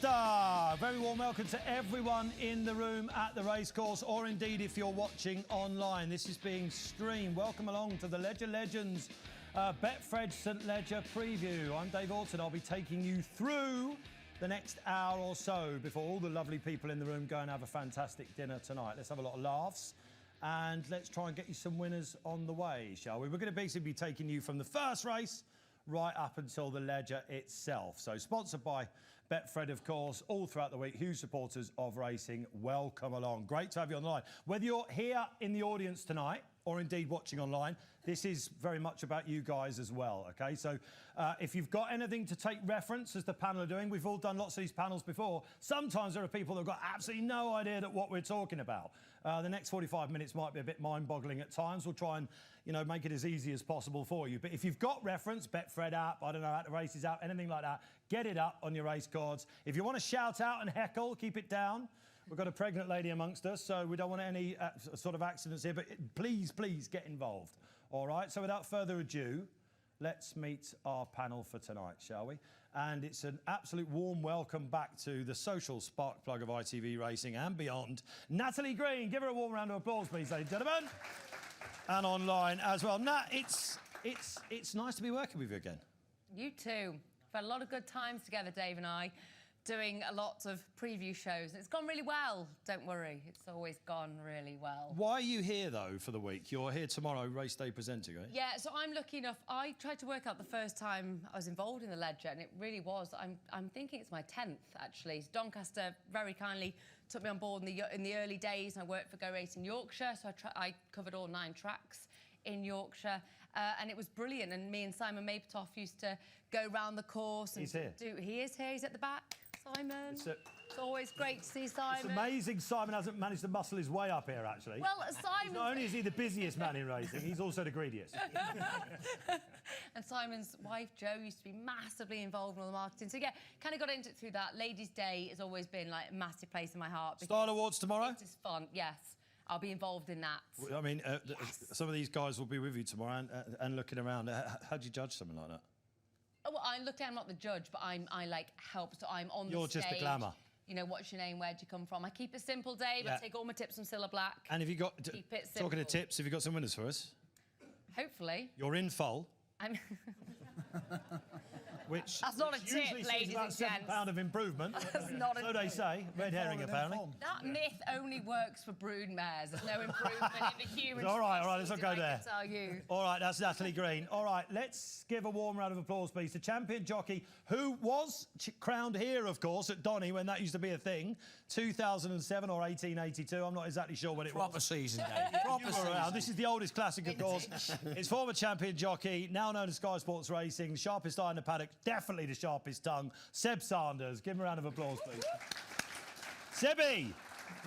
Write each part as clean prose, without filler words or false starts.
Doncaster! Very warm welcome to everyone in the room at the racecourse, or indeed if you're watching online. This is being streamed. Welcome along to the Leger Legends Betfred St Leger preview. I'm Dave Orton. I'll be taking you through the next hour or so before all the lovely people in the room go and have a fantastic dinner tonight. Let's have a lot of laughs and let's try and get you some winners on the way, shall we? We're going to basically be taking you from the first race right up until the Leger itself. So sponsored by Betfred, of course, all throughout the week. Huge supporters of racing, welcome along. Great to have you on the line. Whether you're here in the audience tonight or indeed watching online, this is very much about you guys as well, OK? So if you've got anything to take reference, as the panel are doing, we've all done lots of these panels before. Sometimes there are people that have got absolutely no idea that what we're talking about. The next 45 minutes might be a bit mind-boggling at times. We'll try and, you know, make it as easy as possible for you. But if you've got reference, Betfred app, I don't know, At the Races app, anything like that, get it up on your race cards. If you want to shout out and heckle, keep it down. We've got a pregnant lady amongst us, so we don't want any sort of accidents here, but please, please get involved. All right, so without further ado, let's meet our panel for tonight, shall we? And it's an absolute warm welcome back to the social spark plug of ITV racing and beyond, Natalie Green. Give her a warm round of applause, please, ladies and gentlemen. And online as well. Nat, it's nice to be working with you again. You too. We've had a lot of good times together, Dave and I, doing a lot of preview shows. It's gone really well, don't worry. It's always gone really well. Why are you here, though, for the week? You're here tomorrow, race day presenting, right? Yeah, so I'm lucky enough. I tried to work out the first time I was involved in the Leger, and it really was. I'm thinking it's my 10th, actually. So Doncaster very kindly took me on board in the early days, and I worked for Go Racing Yorkshire, so I covered all 9 tracks in Yorkshire, and it was brilliant. And me and Simon Mapetoff used to go round the course. And He's here. He is here. He's at the back. Simon. It's always great to see Simon. It's amazing Simon hasn't managed to muscle his way up here, actually. Well, Simon... Not only is he the busiest man in racing, he's also the greediest. And Simon's wife, Jo, used to be massively involved in all the marketing. So, yeah, kind of got into it through that. Ladies' Day has always been, like, a massive place in my heart. Style Awards tomorrow? It is fun, yes. I'll be involved in that. I mean, yes. Some of these guys will be with you tomorrow and looking around. How do you judge something like that? Oh, well, I look down, I'm not the judge, but I like, help, so I'm on the stage. You're just the glamour. You know, what's your name, where'd you come from? I keep it simple, Dave. Yeah. I take all my tips from Cilla Black. And have you got... Keep it simple. Talking of tips, have you got some winners for us? Hopefully. You're in full. I'm... Which that's not a tip, ladies and gents. £7 of improvement. That's not a so they say. Red herring, apparently. That myth only works for brood mares. There's no improvement in the human all right, let's not go there. I can tell you. All right, that's Natalie Green. All right, let's give a warm round of applause, please, to champion jockey who was crowned here, of course, at Donny when that used to be a thing, 2007 or 1882. I'm not exactly sure when it was. Proper season, Dave. Proper season. This is the oldest classic, of course. It's former champion jockey, now known as Sky Sports Racing, sharpest eye in the paddock, definitely the sharpest tongue, Seb Sanders. Give him a round of applause, please. Sebby!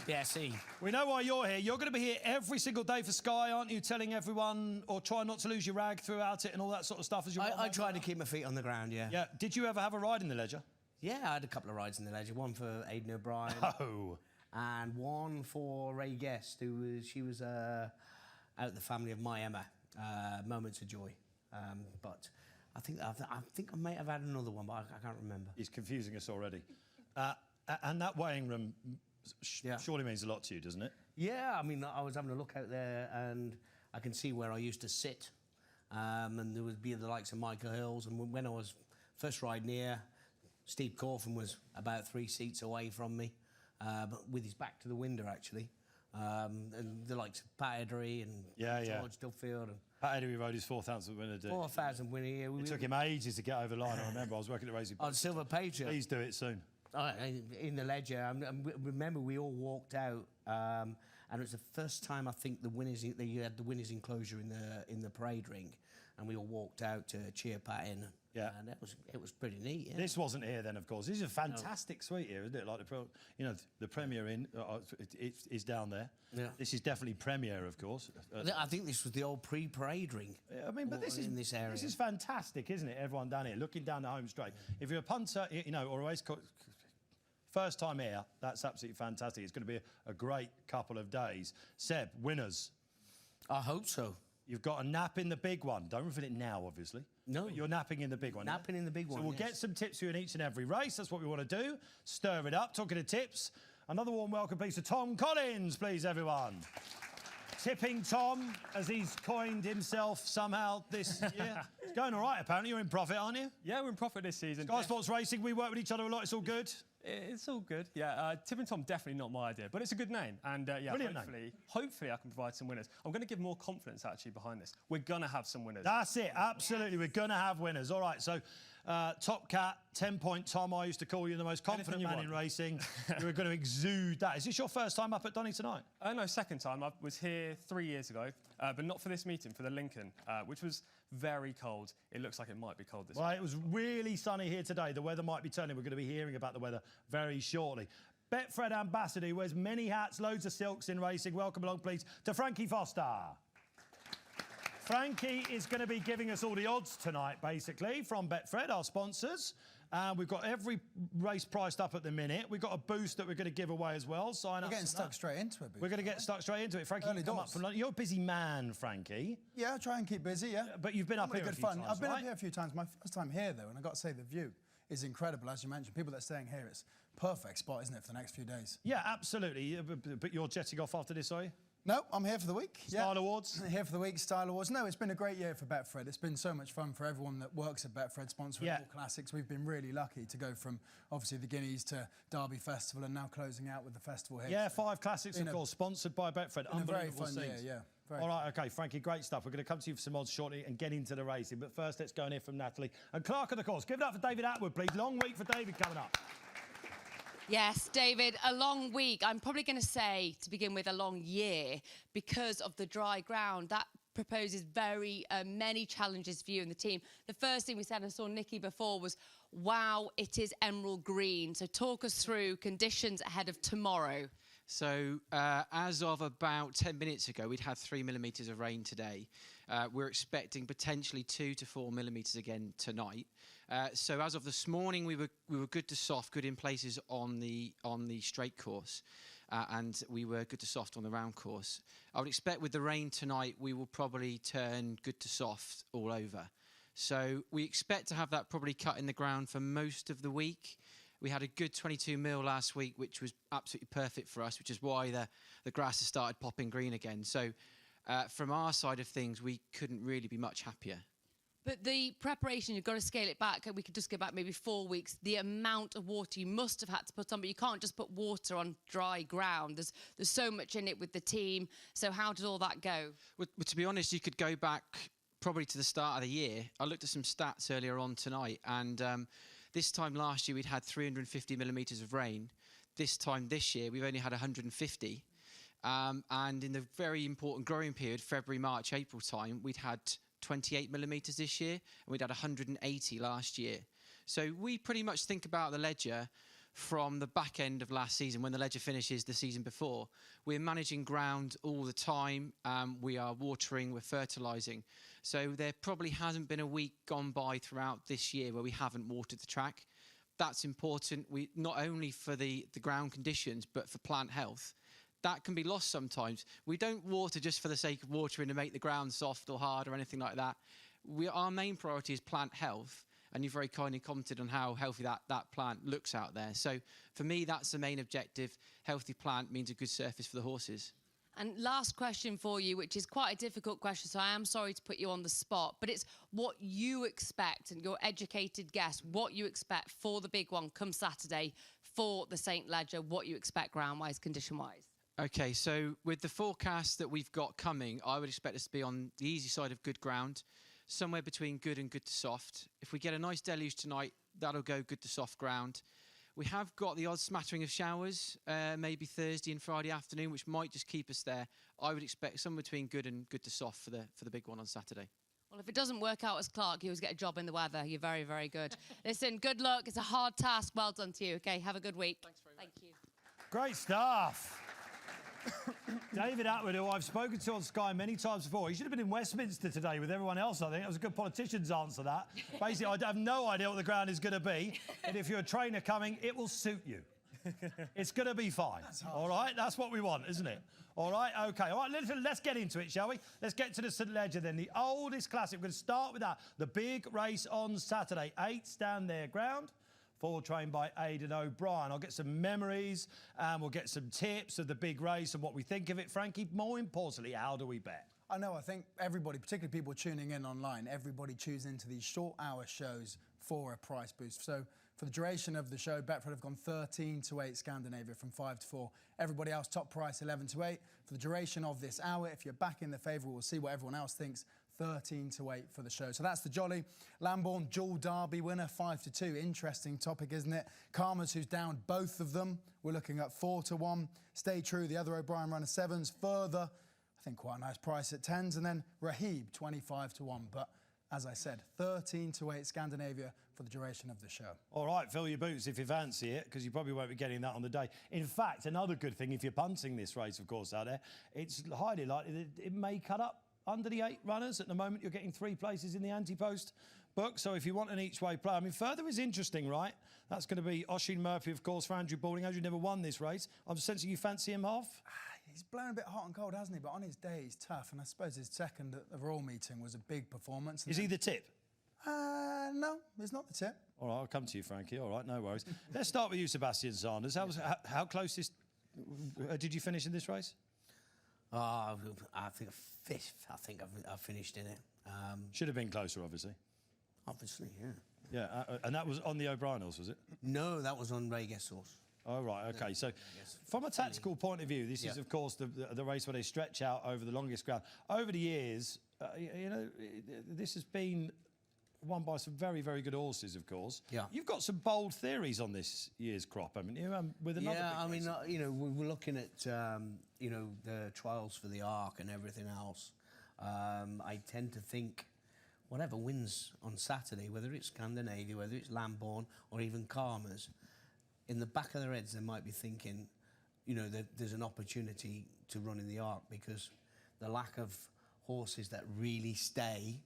Yeah, see. We know why you're here. You're going to be here every single day for Sky, aren't you? Telling everyone, or try not to lose your rag throughout it and all that sort of stuff. As you I try to keep my feet on the ground, yeah. Yeah. Did you ever have a ride in the Leger? Yeah, I had a couple of rides in the Leger. One for Aidan O'Brien. Oh. And one for Ray Guest, she was out of the family of my Emma. Moments of Joy. But I think I may have had another one, but I can't remember. He's confusing us already. And that weighing room surely means a lot to you, doesn't it? Yeah, I mean, I was having a look out there and I can see where I used to sit. And there would be the likes of Michael Hills. And when I was first riding here, Steve Corfin was about 3 seats away from me, but with his back to the window, actually. And the likes of Pat Eddery and George Duffield. And Pat Eddery rode his 4,000th winner, did 4,000 winner, yeah. It took him ages to get over the line. I remember I was working at Racing on Silver Patriot. Please do it soon. In the Leger. Remember, we all walked out, and it was the first time I think you had the winners' enclosure in the parade ring, and we all walked out to cheer Pat in. Yeah, and it was pretty neat. Yeah. This wasn't here then, of course. This is a fantastic suite here, isn't it? Like the Premier Inn is down there. Yeah. This is definitely Premier, of course. I think this was the old pre-parade ring. I mean, but this is in this area. This is fantastic, isn't it? Everyone down here looking down the home straight. If you're a punter, or a race first time here, that's absolutely fantastic. It's going to be a great couple of days. Seb, winners. I hope so. You've got a nap in the big one. Don't reveal it now, obviously. No. But you're napping in the big one. Napping in the big one, So we'll yes. get some tips for you in each and every race. That's what we want to do. Stir it up. Talking of tips, another warm welcome, please, to Tom Collins, please, everyone. Tipping Tom, as he's coined himself somehow this year. It's going all right, apparently. You're in profit, aren't you? Yeah, we're in profit this season. Sky Sports Racing, we work with each other a lot. It's all good. It's all good, yeah. Tipping Tom, definitely not my idea, but it's a good name. And yeah, Brilliant hopefully I can provide some winners. I'm going to give more confidence, actually, behind this. We're going to have some winners. That's it, absolutely. We're going to have winners. All right, so Top Cat, 10-point Tom, I used to call you the most confident man in racing. You were going to exude that. Is this your first time up at Donny tonight? No, second time. I was here 3 years ago, but not for this meeting, for the Lincoln, which was very cold. It looks like it might be cold this week. Well, it was really sunny here today. The weather might be turning. We're going to be hearing about the weather very shortly. Betfred ambassador, who wears many hats, loads of silks in racing. Welcome along, please, to Frankie Foster. Frankie is going to be giving us all the odds tonight, basically, from Betfred, our sponsors. We've got every race priced up at the minute. We've got a boost that we're going to give away as well. Sign up. We're getting stuck straight into it. We're going to get stuck straight into it. Frankie, you come up from London. You're a busy man, Frankie. Yeah, I try and keep busy, yeah. But you've been up here a few times, I've been right? up here a few times. My first time here, though, and I've got to say the view is incredible, as you mentioned. People that are staying here, it's a perfect spot, isn't it, for the next few days? Yeah, absolutely. But you're jetting off after this, are you? No, I'm here for the week. Style Awards? Here for the week, Style Awards. No, it's been a great year for Betfred. It's been so much fun for everyone that works at Betfred, sponsoring all classics. We've been really lucky to go from, obviously, the Guineas to Derby Festival and now closing out with the festival here. Yeah, 5 classics, of course, sponsored by Betfred. Unbelievable very fun scenes. year, yeah. All right, OK, Frankie, great stuff. We're going to come to you for some odds shortly and get into the racing. But first, let's go and hear from Natalie. And Clerk of the course. Give it up for David Atwood, please. Long week for David coming up. Yes, David, a long week. I'm probably going to say, to begin with, a long year because of the dry ground. That proposes very many challenges for you and the team. The first thing we said, I saw Nikki before, was, wow, it is emerald green. So talk us through conditions ahead of tomorrow. So as of about 10 minutes ago, we'd had 3 millimetres of rain today. We're expecting potentially 2 to 4 millimetres again tonight. So as of this morning, we were good to soft, good in places on the straight course, and we were good to soft on the round course. I would expect with the rain tonight, we will probably turn good to soft all over. So we expect to have that probably cut in the ground for most of the week. We had a good 22 mil last week, which was absolutely perfect for us, which is why the grass has started popping green again. So from our side of things, we couldn't really be much happier. But the preparation, you've got to scale it back. We could just go back maybe 4 weeks. The amount of water you must have had to put on, but you can't just put water on dry ground. There's so much in it with the team. So how did all that go? Well, to be honest, you could go back probably to the start of the year. I looked at some stats earlier on tonight, and this time last year we'd had 350 millimetres of rain. This time this year we've only had 150. And in the very important growing period, February, March, April time, we'd had 28 millimetres this year, and we'd had 180 last year. So we pretty much think about the Leger from the back end of last season, when the Leger finishes the season before. We're managing ground all the time. We are watering, we're fertilising. So there probably hasn't been a week gone by throughout this year where we haven't watered the track. That's important, not only for the ground conditions, but for plant health. That can be lost sometimes. We don't water just for the sake of watering to make the ground soft or hard or anything like that. Our main priority is plant health, and you've very kindly commented on how healthy that plant looks out there. So for me, that's the main objective. Healthy plant means a good surface for the horses. And last question for you, which is quite a difficult question, so I am sorry to put you on the spot, but it's what you expect, and your educated guess, what you expect for the big one come Saturday for the St Leger, what you expect ground-wise, condition-wise. Okay, so with the forecast that we've got coming, I would expect us to be on the easy side of good ground, somewhere between good and good to soft. If we get a nice deluge tonight, that'll go good to soft ground. We have got the odd smattering of showers, maybe Thursday and Friday afternoon, which might just keep us there. I would expect somewhere between good and good to soft for the big one on Saturday. Well, if it doesn't work out as Clark, you always get a job in the weather. You're very, very good. Listen, good luck. It's a hard task. Well done to you. Okay, have a good week. Thanks very much. Thank you. Great stuff. David Atwood, who I've spoken to on Sky many times before. He should have been in Westminster today with everyone else, I think. That was a good politician's answer, that. Basically, I have no idea what the ground is going to be. And if you're a trainer coming, it will suit you. It's going to be fine. All right? That's what we want, isn't it? All right? OK. All right, let's get into it, shall we? Let's get to the St Leger then. The oldest classic. We're going to start with that. The big race on Saturday. 8 stand their ground. 4 trained by Aidan O'Brien. I'll get some memories and we'll get some tips of the big race and what we think of it. Frankie, more importantly, how do we bet? I know, I think everybody, particularly people tuning in online, everybody tunes into these short hour shows for a price boost. So for the duration of the show, Betfred have gone 13-8 Scandinavia from 5-4. Everybody else, top price 11-8. For the duration of this hour, if you're back in the favour, we'll see what everyone else thinks. 13-8 for the show. So that's the jolly Lamborghorn dual derby winner, 5-2. Interesting topic, isn't it? Karmas, who's down both of them, we're looking at 4-1. Stay True, the other O'Brien runner, 7s. Further, I think quite a nice price at 10s. And then Rahib, 25-1. But as I said, 13-8 Scandinavia for the duration of the show. All right, fill your boots if you fancy it, because you probably won't be getting that on the day. In fact, another good thing, if you're punting this race, of course, out there, it's highly likely that it may cut up under the 8 runners. At the moment, you're getting 3 places in the anti-post book. So if you want an each-way play, I mean, further is interesting, right? That's going to be Oisin Murphy, of course, for Andrew Balding. Andrew never won this race. I'm sensing you fancy him half? He's blown a bit hot and cold, hasn't he? But on his day, he's tough. And I suppose his second at the Royal meeting was a big performance. Is he the tip? No, he's not the tip. All right, I'll come to you, Frankie. All right, no worries. Let's start with you, Seb Sanders. How close did you finish in this race? I think 5th. I think I finished in it. Should have been closer, obviously. Obviously, yeah. Yeah, and that was on the O'Brien horse, was it? No, that was on Ray Guess horse. Oh, right, OK. So from a tactical point of view, this is, of course, the race where they stretch out over the longest ground. Over the years, you know, this has been won by some very, very good horses, of course. Yeah. You've got some bold theories on this year's crop, haven't you? With another big race. You know, we were looking at, you know, the trials for the Arc and everything else. I tend to think whatever wins on Saturday, whether it's Scandinavia, whether it's Lamborghorn or even Karmas, in the back of their heads they might be thinking, you know, that there's an opportunity to run in the Arc because the lack of horses that really stay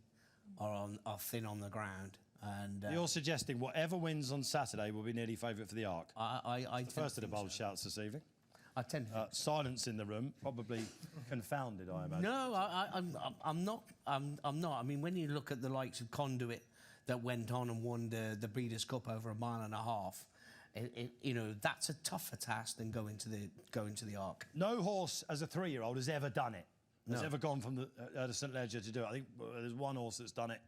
are thin on the ground. And you're suggesting whatever wins on Saturday will be nearly favourite for the Arc. I First of the bold shouts this evening. I tend to silence in the room, probably confounded, I imagine. No, I'm not. I'm not. I mean, when you look at the likes of Conduit that went on and won the Breeders' Cup over 1.5 miles, you know, that's a tougher task than going to the Arc. No horse as a 3-year-old has ever done it. Has ever gone from the St Leger to do it. I think there's one horse that's done it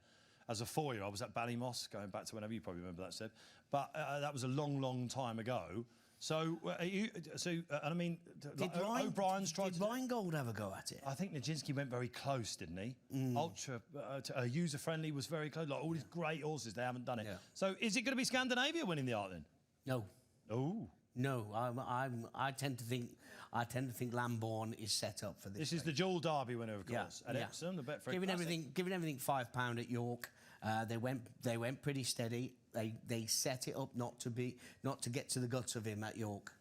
as a 4-year-old. Was at Ballymoss, going back to whenever you probably remember that, Seb. But that was a long, long time ago. So, I mean, O'Brien's tried. Did Rheingold ever go at it? I think Nijinsky went very close, didn't he? Ultra user-friendly was very close. Like all these great horses, they haven't done it. Yeah. So, is it going to be Scandinavia winning the Arc then? No. Oh. No, I tend to think Lamborghorn is set up for this. This is the dual derby winner, of course. At Epsom, the Betfred giving everything £5 at York. They went pretty steady. They set it up not to get to the guts of him at York,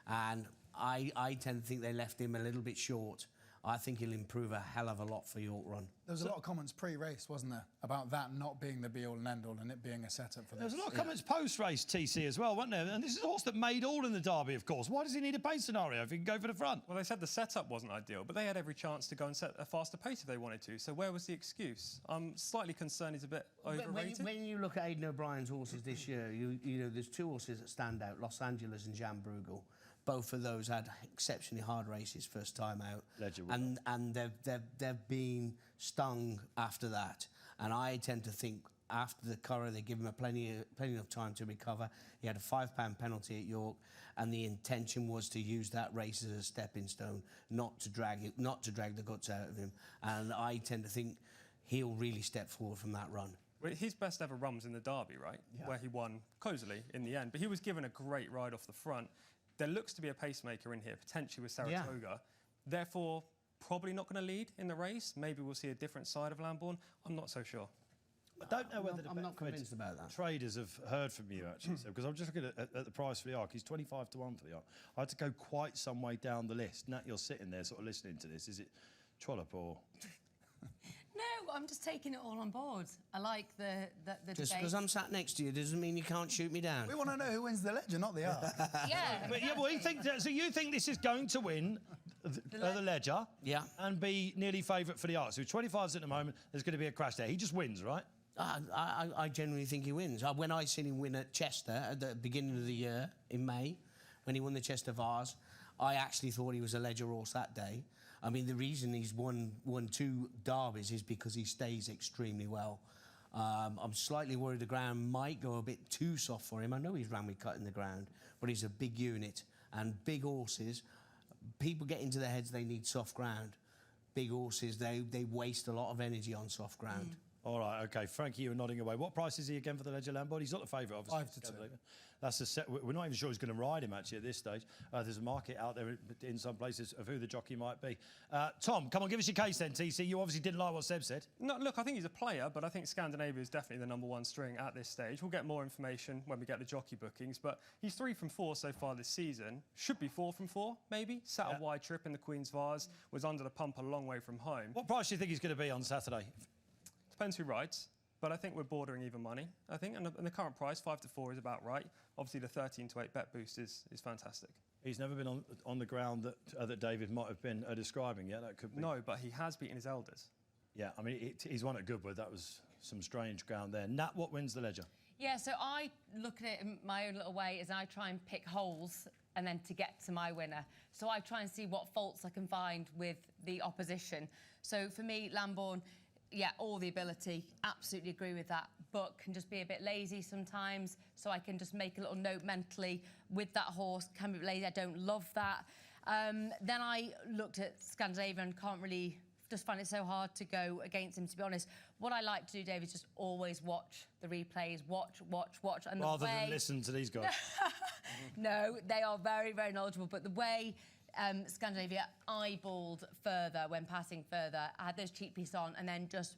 and I tend to think they left him a little bit short. I think he'll improve a hell of a lot for York Run. There was a lot of comments pre-race, wasn't there, about that not being the be-all and end-all and it being a setup for this. There was a lot of comments post-race, TC, as well, wasn't there? And this is a horse that made all in the derby, of course. Why does he need a pace scenario if he can go for the front? Well, they said the setup wasn't ideal, but they had every chance to go and set a faster pace if they wanted to. So where was the excuse? I'm slightly concerned he's a bit overrated. When you look at Aidan O'Brien's horses this year, you know, there's 2 horses that stand out, Los Angeles and Jan Bruegel. Both of those had exceptionally hard races first time out, and they've been stung after that. And I tend to think after the Curragh they give him plenty of time to recover. He had a £5 penalty at York, and the intention was to use that race as a stepping stone, not to drag the guts out of him. And I tend to think he'll really step forward from that run. Well, his best ever run was in the Derby, right? Yeah. Where he won cosily in the end, but he was given a great ride off the front. There looks to be a pacemaker in here, potentially with Saratoga. Yeah. Therefore, probably not going to lead in the race. Maybe we'll see a different side of Lamborghorn. I'm not so sure. I don't know whether I'm not convinced about that. Traders have heard from you, actually, because I'm just looking at the price for the Arc. He's 25 to 1 for the Arc. I had to go quite some way down the list. Nat, you're sitting there sort of listening to this. Is it Trollope or...? No, I'm just taking it all on board. I like the Just debate. because I'm sat next to you doesn't mean you can't shoot me down. We want to know who wins the Ledger, not the Arc. Yeah. But, yeah, well, so you think this is going to win the Ledger? Yeah. And be nearly favourite for the Arc. So 25s at the moment, there's going to be a crash there. He just wins, right? I genuinely think he wins. When I seen him win at Chester at the beginning of the year, in May, when he won the Chester Vars, I actually thought he was a Ledger horse that day. I mean, the reason he's won 2 derbies is because he stays extremely well. I'm slightly worried the ground might go a bit too soft for him. I know he's ran with cut in the ground, but he's a big unit. And big horses, people get into their heads they need soft ground. Big horses, they waste a lot of energy on soft ground. All right, OK. Frankie, you're nodding away. What price is he again for the Ledger Lambo? He's not the favourite, obviously. 5 to 2. That's a set. We're not even sure who's going to ride him, actually, at this stage. There's a market out there in some places of who the jockey might be. Tom, come on, give us your case then, TC. You obviously didn't like what Seb said. No, look, I think he's a player, but I think Scandinavia is definitely the #1 string at this stage. We'll get more information when we get the jockey bookings, but he's 3 from 4 so far this season. Should be 4 from 4, maybe. Sat a wide trip in the Queen's Vars, was under the pump a long way from home. What price do you think he's going to be on Saturday? Depends who rides. But I think we're bordering even money, I think. And the current price, 5 to 4, is about right. Obviously, the 13 to 8 bet boost is fantastic. He's never been on the ground that David might have been describing, yeah? That could be. No, but he has beaten his elders. Yeah, I mean, he's won at Goodwood. That was some strange ground there. Nat, what wins the Ledger? Yeah, so I look at it in my own little way as I try and pick holes and then to get to my winner. So I try and see what faults I can find with the opposition. So for me, Lamborghn, yeah, all the ability, absolutely agree with that, but can just be a bit lazy sometimes, so I can just make a little note mentally with that horse, can be lazy, I don't love that. Then I looked at Scandinavia and can't really, just find it so hard to go against him, to be honest. What I like to do, Dave, is just always watch the replays, watch. And rather than listen to these guys. No, they are very, very knowledgeable, but the way Scandinavia eyeballed further when passing further, I had those cheek pieces on and then just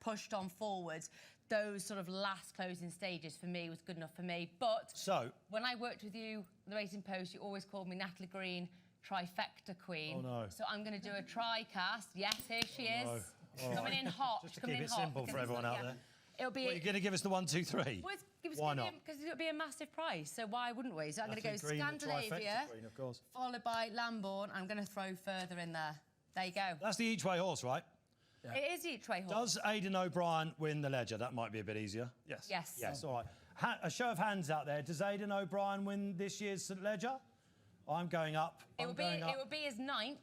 pushed on forwards. Those sort of last closing stages for me was good enough for me. But so when I worked with you, the Racing Post, you always called me Natalie Green, trifecta queen. Oh no. So I'm going to do a tri-cast. Yes, here she is. No. Coming in hot. Just to keep it simple for everyone out there. It'll be. What, you're going to give us the 1, 2, 3? Well, why not? Because it'll be a massive price, so why wouldn't we? So I'm going to go Green, Scandinavia, Green, of course. followed by Lamborghn. I'm going to throw further in there. There you go. That's the each-way horse, right? Yeah. It is the each-way horse. Does Aidan O'Brien win the Ledger? That might be a bit easier. Yes. Yes. Yes, all right. A show of hands out there. Does Aidan O'Brien win this year's St Leger? I'm going up. It would be his 9th.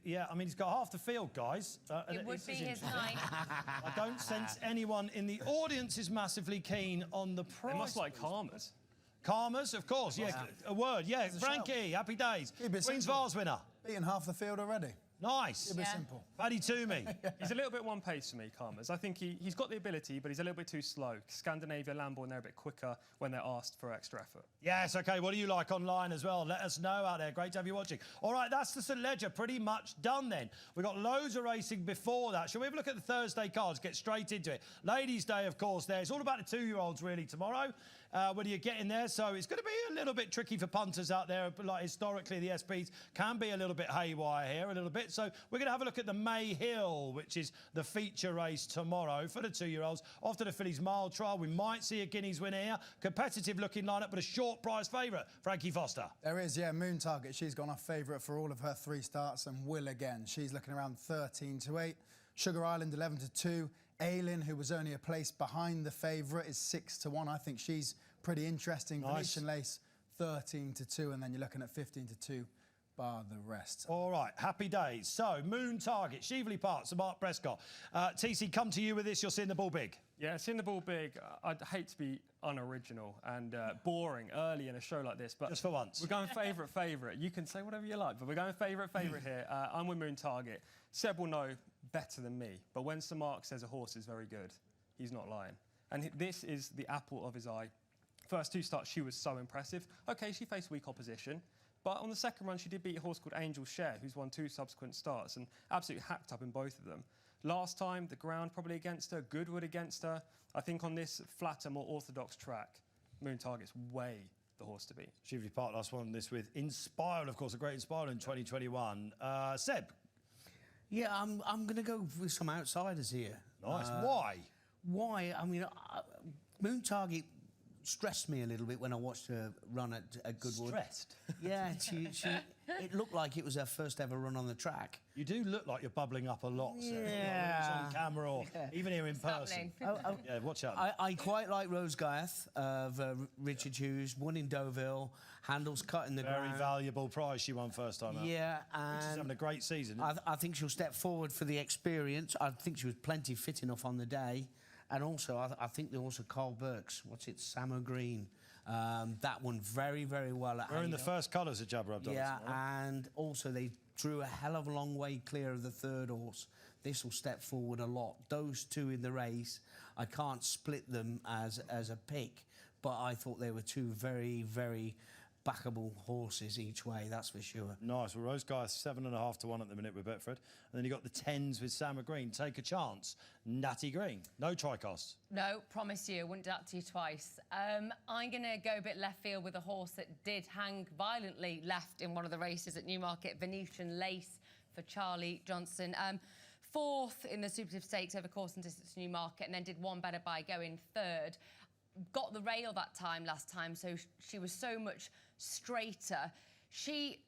Yeah, I mean, he's got half the field, guys. It would be his 9th. I don't sense anyone in the audience is massively keen on the price. They must like Karmas. Karmas, of course, yeah. A word, yeah. Frankie, happy days. Queen's Vars winner. Beating half the field already. Nice. It'll be simple. Paddy Toomey. He's a little bit one pace for me, Karmas. I think he's got the ability, but he's a little bit too slow. Scandinavia, Lamborghn, they're a bit quicker when they're asked for extra effort. Yes, OK. What do you like online as well? Let us know out there. Great to have you watching. All right, that's the St Leger pretty much done then. We've got loads of racing before that. Shall we have a look at the Thursday cards? Get straight into it. Ladies' Day, of course, there. It's all about the 2-year-olds, really, tomorrow. Whether you get in there, so it's going to be a little bit tricky for punters out there. But like historically, the SPs can be a little bit haywire here, a little bit. So we're going to have a look at the May Hill, which is the feature race tomorrow for the 2-year-olds. After the Fillies Mile Trial, we might see a Guineas winner here. Competitive-looking lineup, but a short price favourite. Frankie Foster. There is, yeah. Moon Target. She's gone off favourite for all of her 3 starts and will again. She's looking around 13 to 8. Sugar Island 11 to 2. Aylin, who was only a place behind the favourite, is 6 to 1. I think she's pretty interesting. Nice. Venetian Lace 13 to 2, and then you're looking at 15 to 2, bar the rest. All right, happy days. So, Moon Target, Shively Park, Sir Mark Prescott. TC, come to you with this. You're seeing the ball big. Yeah, seeing the ball big. I'd hate to be unoriginal and boring early in a show like this, but just for once, we're going favourite. You can say whatever you like, but we're going favourite here. I'm with Moon Target. Seb will know better than me, but when Sir Mark says a horse is very good, he's not lying. And this is the apple of his eye. First 2 starts, she was so impressive. OK, she faced weak opposition, but on the second run, she did beat a horse called Angel Share, who's won 2 subsequent starts and absolutely hacked up in both of them. Last time, the ground probably against her, Goodwood against her. I think on this flatter, more orthodox track, Moon Target's way the horse to beat. Shively Park, last one this with Inspire, of course, a great Inspire in 2021. Seb? Yeah, I'm going to go with some outsiders here. Nice. Why? Why? I mean, Moon Target stressed me a little bit when I watched her run at Goodwood. Stressed? Yeah, it looked like it was her first ever run on the track. You do look like you're bubbling up a lot, Sarah. Yeah. It's on camera or even here in person. Yeah, watch out. I quite like Rose Gareth of Richard Hughes, won in Deauville, handles cut in the ground. Very valuable prize she won first time out. Yeah, and she's having a great season. I think she'll step forward for the experience. I think she was plenty fit enough on the day. And also, I think there was also Carl Burke's. What's it? Samo Green. That one very, very well at We're in the first colours at Jabber Abdullah. Yeah, and also they drew a hell of a long way clear of the third horse. This will step forward a lot. Those two in the race, I can't split them as a pick, but I thought they were two very, very backable horses each way, that's for sure. Nice. Well, Rose Gareth 7.5 to 1 at the minute with Betfred. And then you got the 10s with Sam Green. Take a chance. Natty Green. No tri-costs. No, promise you. Wouldn't do that to you twice. I'm going to go a bit left field with a horse that did hang violently left in one of the races at Newmarket, Venetian Lace for Charlie Johnson. Fourth in the Super Stakes over course and distance Newmarket, and then did one better by going third. Got the rail that time last time, so she was so much straighter. She's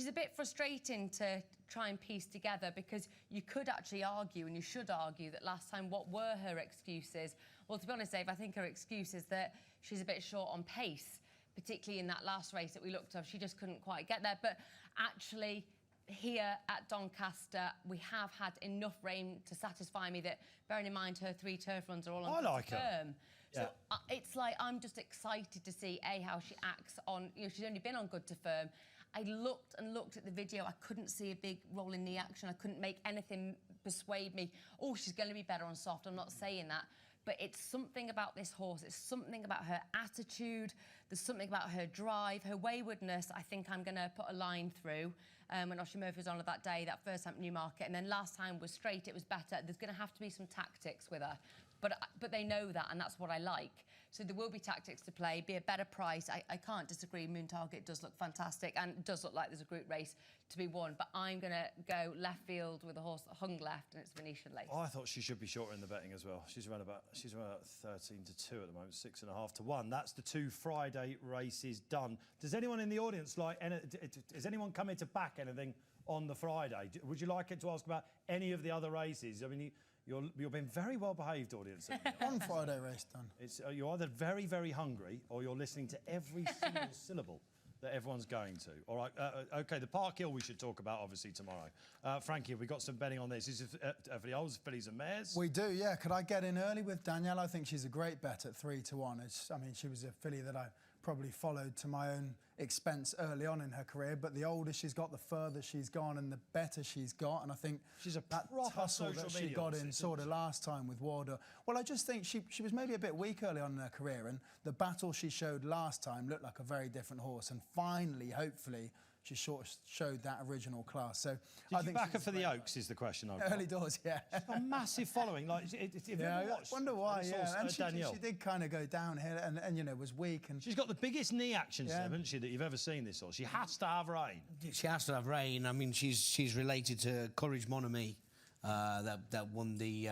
a bit frustrating to try and piece together, because you could actually argue, and you should argue, that last time what were her excuses? Well, to be honest, Dave, I think her excuse is that she's a bit short on pace, particularly in that last race that we looked at. She just couldn't quite get there. But actually, here at Doncaster, we have had enough rain to satisfy me that, bearing in mind her 3 turf runs are all on firm. So it's like, I'm just excited to see, how she acts on, she's only been on good to firm. I looked and looked at the video. I couldn't see a big rolling knee action. I couldn't make anything persuade me, oh, she's going to be better on soft. I'm not saying that. But it's something about this horse. It's something about her attitude. There's something about her drive, her waywardness. I think I'm going to put a line through when Oshie Murphy was on it that day, that first time at Newmarket. And then last time was straight, it was better. There's going to have to be some tactics with her. But they know that, and that's what I like. So there will be tactics to play, be a better price. I can't disagree. Moon Target does look fantastic, and it does look like there's a group race to be won. But I'm going to go left field with a horse that hung left, and it's Venetian Lace. Oh, I thought she should be shorter in the betting as well. She's around about 13 to 2 at the moment, 6.5 to 1. That's the 2 Friday races done. Does anyone in the audience is anyone coming to back anything on the Friday? Would you like it to ask about any of the other races? I mean, you're being very well behaved, audience. One Friday race done. It's you're either very, very hungry, or you're listening to every single syllable that everyone's going to. All right. OK, the Park Hill we should talk about, obviously, tomorrow. Frankie, have we got some betting on this? Is it for the olds, fillies and mares? We do, yeah. Could I get in early with Danielle? I think she's a great bet at 3 to 1. I mean, she was a filly that I probably followed to my own expense early on in her career, but the older she's got, the further she's gone and the better she's got. And I think she's a that tussle that she got in sort of last time with Warder. Well, I just think she was maybe a bit weak early on in her career, and the battle she showed last time looked like a very different horse. And finally, hopefully, she showed that original class. So I think back her for the Oaks is the question. Early doors, yeah. She's got a massive following. Like, if you ever watched, I wonder why. Yeah, and Danielle. She did kind of go downhill, and was weak. And she's got the biggest knee action, hasn't she, that you've ever seen this horse. She has to have rain. She has to have rain. I mean, she's related to Courage Mon Ami, that won the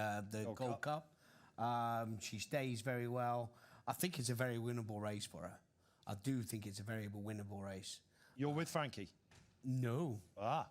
Gold Cup. She stays very well. I think it's a very winnable race for her. I do think it's a very winnable race. You're with Frankie? No. Ah.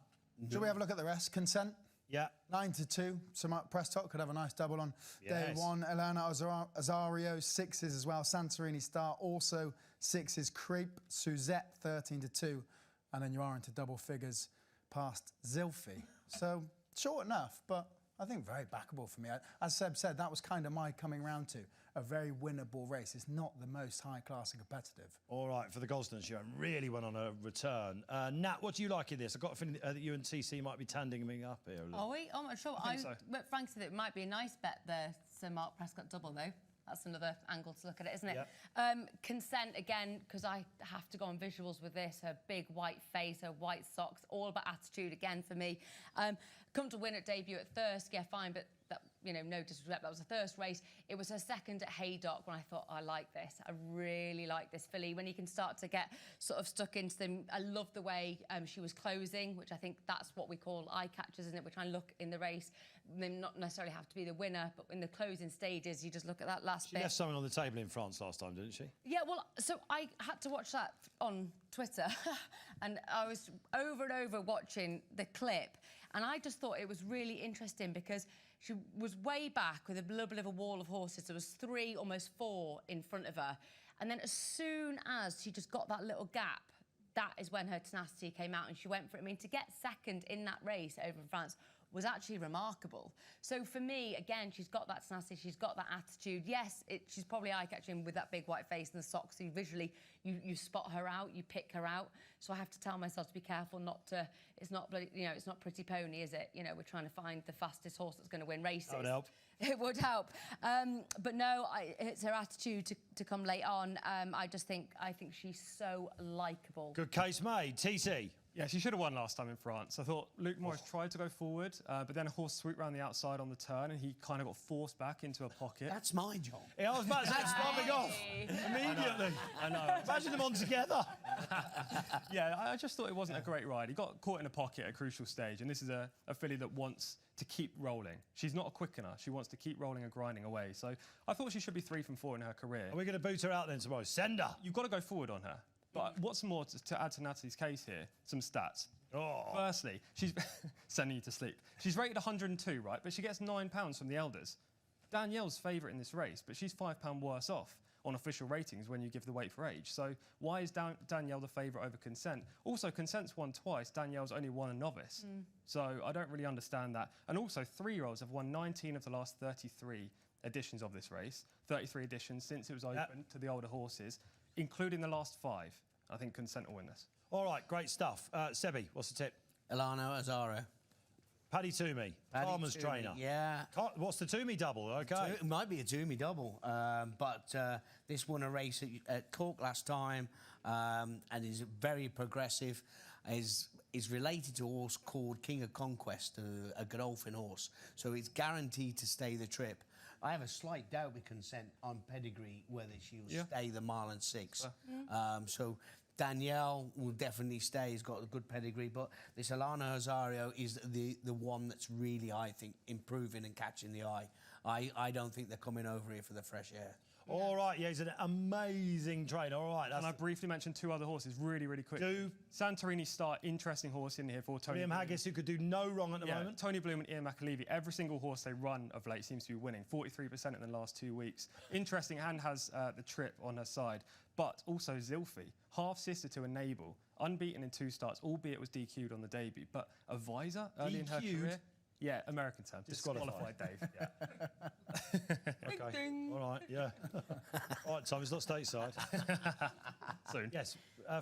Shall we have a look at the rest? Consent? Yeah. 9 to 2. Samart Prescott could have a nice double on yes. day 1. Elena Azario, 6s as well. Santorini Star, also 6s. Creep, Suzette, 13 to 2. And then you are into double figures past Zilfi. So, short enough, but I think very backable for me. As Seb said, that was kind of my coming round to. A very winnable race. It's not the most high class and competitive. All right, for the Gosden show, really went on a return. Nat, what do you like in this? I've got a feeling that you and TC might be tandeming up here. Are we? Oh, I'm not sure. I think so. But Frank said it might be a nice bet, the Sir Mark Prescott double, though. That's another angle to look at it, isn't it? Yep. Consent, again, because I have to go on visuals with this. Her big white face, her white socks, all about attitude again for me. Come to win at debut at Thirsk, yeah, fine, but you know, no disrespect, that was the first race. It was her second at Haydock when I thought, I like this. I really like this filly. When you can start to get sort of stuck into them. I love the way she was closing, which I think that's what we call eye catchers, isn't it? We try and look in the race. They not necessarily have to be the winner, but in the closing stages, you just look at that last bit. She left something on the table in France last time, didn't she? Yeah, well, so I had to watch that on Twitter, and I was over and over watching the clip, and I just thought it was really interesting because she was way back with a little bit of a wall of horses. There was 3, almost 4 in front of her. And then as soon as she just got that little gap, that is when her tenacity came out and she went for it. I mean, to get second in that race over in France was actually remarkable. So for me, again, she's got that tenacity, she's got that attitude. Yes, she's probably eye-catching with that big white face and the socks. So visually, you spot her out, you pick her out. So I have to tell myself to be careful not to. It's not, you know, it's not Pretty Pony, is it? You know, we're trying to find the fastest horse that's going to win races. That would help. It would help. But no, it's her attitude to come late on. I think she's so likeable. Good case made. TC. Yeah, she should have won last time in France. I thought Luke Morris tried to go forward, but then a horse swooped around the outside on the turn and he kind of got forced back into a pocket. That's my job. Yeah, I was about to say, stopping off immediately. I know. Imagine them on together. Yeah, I just thought it wasn't a great ride. He got caught in a pocket at a crucial stage, and this is a filly that wants to keep rolling. She's not a quickener. She wants to keep rolling and grinding away. So I thought she should be 3 from 4 in her career. Are we going to boot her out then tomorrow? Send her. You've got to go forward on her. But what's more, to add to Natalie's case here, some stats. Oh. Firstly, she's sending you to sleep. She's rated 102, right? But she gets £9 from the elders. Danielle's favourite in this race, but she's £5 worse off on official ratings when you give the weight for age. So why is Danielle the favourite over Consent? Also, Consent's won twice. Danielle's only won a novice. So I don't really understand that. And also, 3-year-olds have won 19 of the last 33 editions of this race. 33 editions since it was open to the older horses, including the last 5. I think Consent will win this. All right, great stuff. Sebi, what's the tip? Elano Azaro. Paddy Toomey, Farmer's trainer. Yeah. What's the Toomey double? Okay. It might be a Toomey double, but this won a race at Cork last time and is very progressive. Is related to a horse called King of Conquest, a Godolphin horse. So it's guaranteed to stay the trip. I have a slight doubt with Consent on pedigree whether she will stay the mile and 6. So Danielle will definitely stay. He's got a good pedigree, but this Elano Azario is the one that's really, I think, improving and catching the eye. I don't think they're coming over here for the fresh air. All right, yeah, he's an amazing trainer. All right. And I briefly mentioned 2 other horses really, really quick. Santorini Star, interesting horse in here for Tony William Haggis, who could do no wrong at the moment. Tony Bloom and Ian McAlevey, every single horse they run of late seems to be winning, 43% in the last 2 weeks. Interesting, and has the trip on her side. But also Zilfi, half-sister to Enable, unbeaten in 2 starts, albeit was DQ'd on the debut. But a visor early in her career. Yeah, American term. Disqualified, Dave. Yeah. Okay. Ding. All right, yeah. All right, Tom, it's not stateside. Soon. Yes.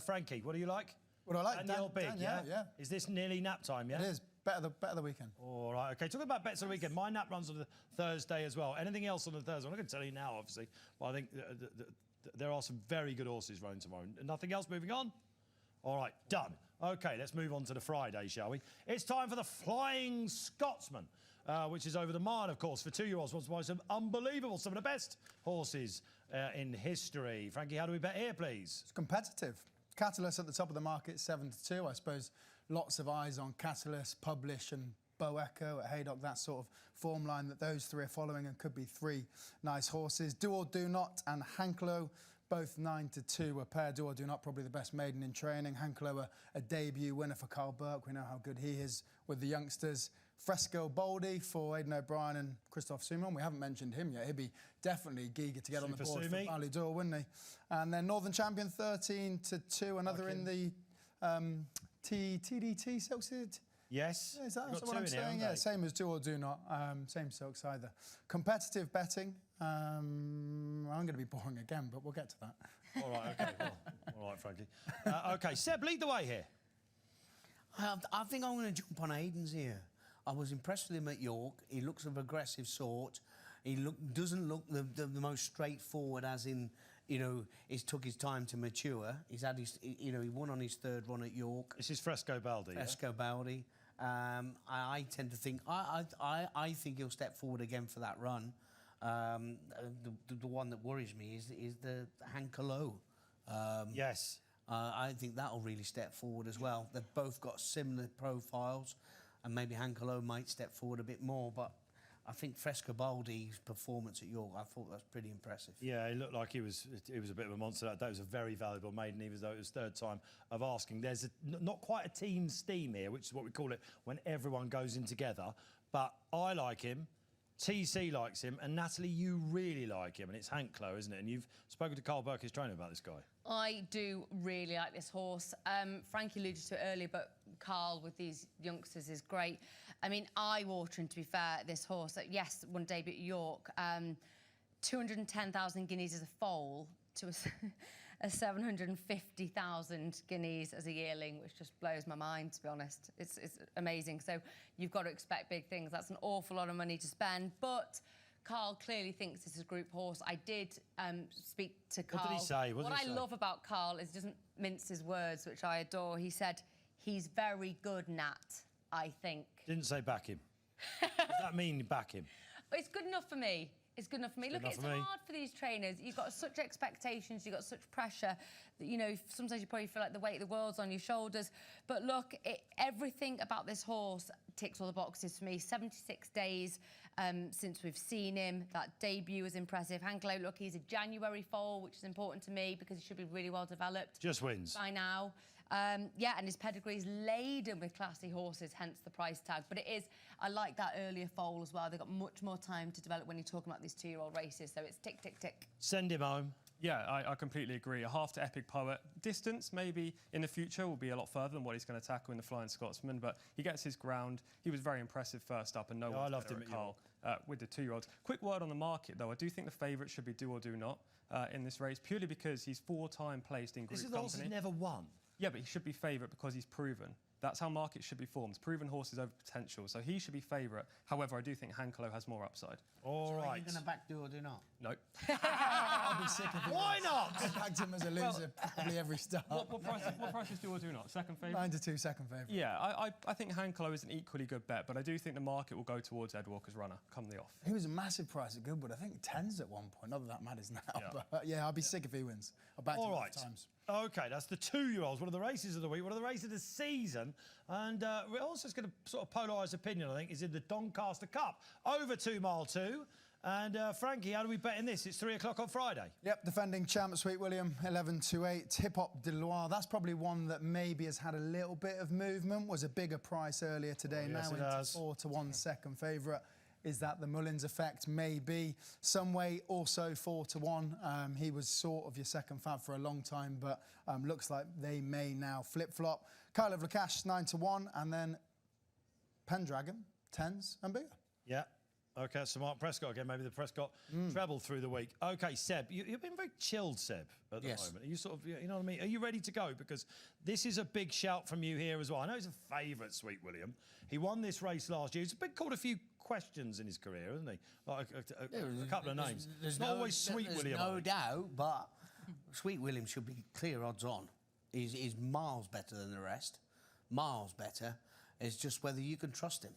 Frankie, what do you like? What do I like? Danielle Big, yeah. Is this nearly nap time, yeah? It is. Better the weekend. All right, OK. Talking about bets of the weekend, my nap runs on the Thursday as well. Anything else on the Thursday? I'm not going to tell you now, obviously, but I think there are some very good horses running tomorrow. Nothing else moving on? All right, done. OK, let's move on to the Friday, shall we? It's time for the Flying Scotsman, which is over the mile, of course, for 2-year-olds. Sponsored by some unbelievable, some of the best horses in history. Frankie, how do we bet here, please? It's competitive. Catalyst at the top of the market, 7-2. I suppose lots of eyes on Catalyst, Publish and Bow Echo at Haydock, that sort of form line that those 3 are following, and could be 3 nice horses. Do or Do Not and Hanklo, both 9-2 a pair. Do or Do Not, probably the best maiden in training. Hanklo, a debut winner for Carl Burke. We know how good he is with the youngsters. Fresco Baldy for Aidan O'Brien and Christophe Soumon. We haven't mentioned him yet. He'd be definitely eager to get on the board for Valley D'Or, wouldn't he? And then Northern Champion 13-2, another in the TDT silks. Yes. Yeah, is that what I'm saying? Yeah, same as Do or Do Not. Same silks either. Competitive betting. I'm going to be boring again, but we'll get to that. All right, OK. Well, all right, Frankie. OK, Seb, lead the way here. I think I'm going to jump on Aidan's here. I was impressed with him at York. He looks of aggressive sort. He doesn't look the most straightforward, as in, you know, he's took his time to mature. He's had his, you know, he won on his 3rd run at York. This is Fresco Baldi. Fresco Baldi. I tend to think I think he'll step forward again for that run. The one that worries me is the Hankalo. Yes. I think that'll really step forward as well. They've both got similar profiles, and maybe Hankalo might step forward a bit more, but I think Frescobaldi's performance at York, I thought that's pretty impressive. Yeah, he looked like he was a bit of a monster. That was a very valuable maiden, even though it was third time of asking. There's not quite a team steam here, which is what we call it when everyone goes in together. But I like him, TC likes him, and Natalie, you really like him, and it's Hanklo, isn't it? And you've spoken to Carl Burke, his trainer, about this guy. I do really like this horse. Frankie alluded to it earlier, but Carl with these youngsters is great. I mean, eye-watering, to be fair, this horse. Yes, won debut at York. 210,000 guineas as a foal to a 750,000 guineas as a yearling, which just blows my mind, to be honest. It's amazing. So you've got to expect big things. That's an awful lot of money to spend, but Carl clearly thinks this is a group horse. I did speak to Carl. What did he say? What I love about Carl is he doesn't mince his words, which I adore. He said, he's very good, Nat, I think. Didn't say back him. Does that mean back him? It's good enough for me. It's good enough for me. Look, it's for me. hard for these trainers. You've got such expectations, you've got such pressure that, you know, sometimes you probably feel like the weight of the world's on your shoulders. But look, everything about this horse ticks all the boxes for me. 76 days since we've seen him. That debut was impressive. Hankalo, look, he's a January foal, which is important to me because he should be really well developed. Just wins. By now. Yeah, and his pedigree is laden with classy horses, hence the price tag. But I like that earlier foal as well. They've got much more time to develop when you're talking about these two-year-old races. So it's tick, tick, tick. Send him home. Yeah, I completely agree. A half to Epic Poet. Distance, maybe in the future, will be a lot further than what he's going to tackle in the Flying Scotsman, but he gets his ground. He was very impressive first up, and I loved him at Carl with the two-year-olds. Quick word on the market, though. I do think the favourite should be Do or Do Not in this race, purely because he's 4-time placed in group company. This is the horse he's never won. Yeah, but he should be favourite because he's proven. That's how markets should be formed. Proven horses over potential. So he should be favourite. However, I do think Hankalo has more upside. All right. Are you going to back Do or Do Not? Nope. I'll be sick of him. Why not? I backed him as a loser probably every start. What price is Do or Do Not? Second favourite? 9 to 2, second favourite. Yeah, I think Hankalo is an equally good bet, but I do think the market will go towards Ed Walker's runner come the off. He was a massive price at Goodwood. I think 10s at one point. Not that that matters now, Yeah. but yeah, I'll be sick if he wins. I'll back him All both right. times. OK, that's the two-year-olds, one of the races of the week, one of the races of the season. And we're also going to sort of polarised opinion, I think, is in the Doncaster Cup. Over 2 mile 2. And Frankie, how do we bet in this? It's 3 o'clock on Friday. Yep, defending champ Sweet William, 11-8. Hip Hop de Loire, that's probably one that maybe has had a little bit of movement, was a bigger price earlier today, yes, now into 4-1 second favourite. Is that the Mullins effect? Maybe. Some way also 4-1. He was sort of your second fab for a long time, but looks like they may now flip-flop. Kyle of Lacache, 9-1, and then Pendragon, 10s and bigger. Yeah. OK, so Mark Prescott again. Maybe the Prescott treble through the week. OK, Seb, you've been very chilled, Seb, at the moment. Are you sort of, you know what I mean? Are you ready to go? Because this is a big shout from you here as well. I know he's a favourite, Sweet William. He won this race last year. He's been called a few questions in his career, hasn't he? Like a couple of names. It's not always Sweet William. No doubt, but Sweet William should be clear odds on. He's miles better than the rest. Miles better. It's just whether you can trust him.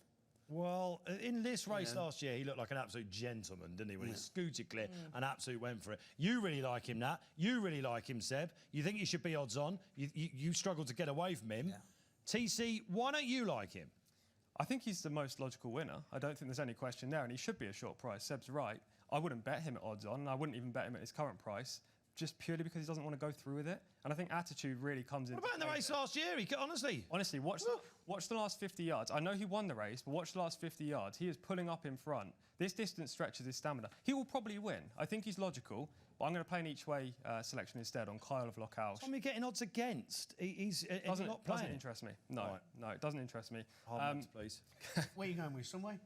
Well, in this race last year, he looked like an absolute gentleman, didn't he? When he scooted clear and absolutely went for it. You really like him, Nat. You really like him, Seb. You think he should be odds on. You struggled to get away from him. Yeah. TC, why don't you like him? I think he's the most logical winner. I don't think there's any question there, and he should be a short price. Seb's right. I wouldn't bet him at odds on, and I wouldn't even bet him at his current price, just purely because he doesn't want to go through with it. And I think attitude really comes in. What about in the race last year? Honestly, watch the last 50 yards. I know he won the race, but watch the last 50 yards. He is pulling up in front. This distance stretches his stamina. He will probably win. I think he's logical, but I'm going to play an each-way selection instead on Kyle of Lockout. Tom, you're getting odds against. He's not playing. Doesn't interest me. No, no, it doesn't interest me. Please. Where are you going with? Somewhere?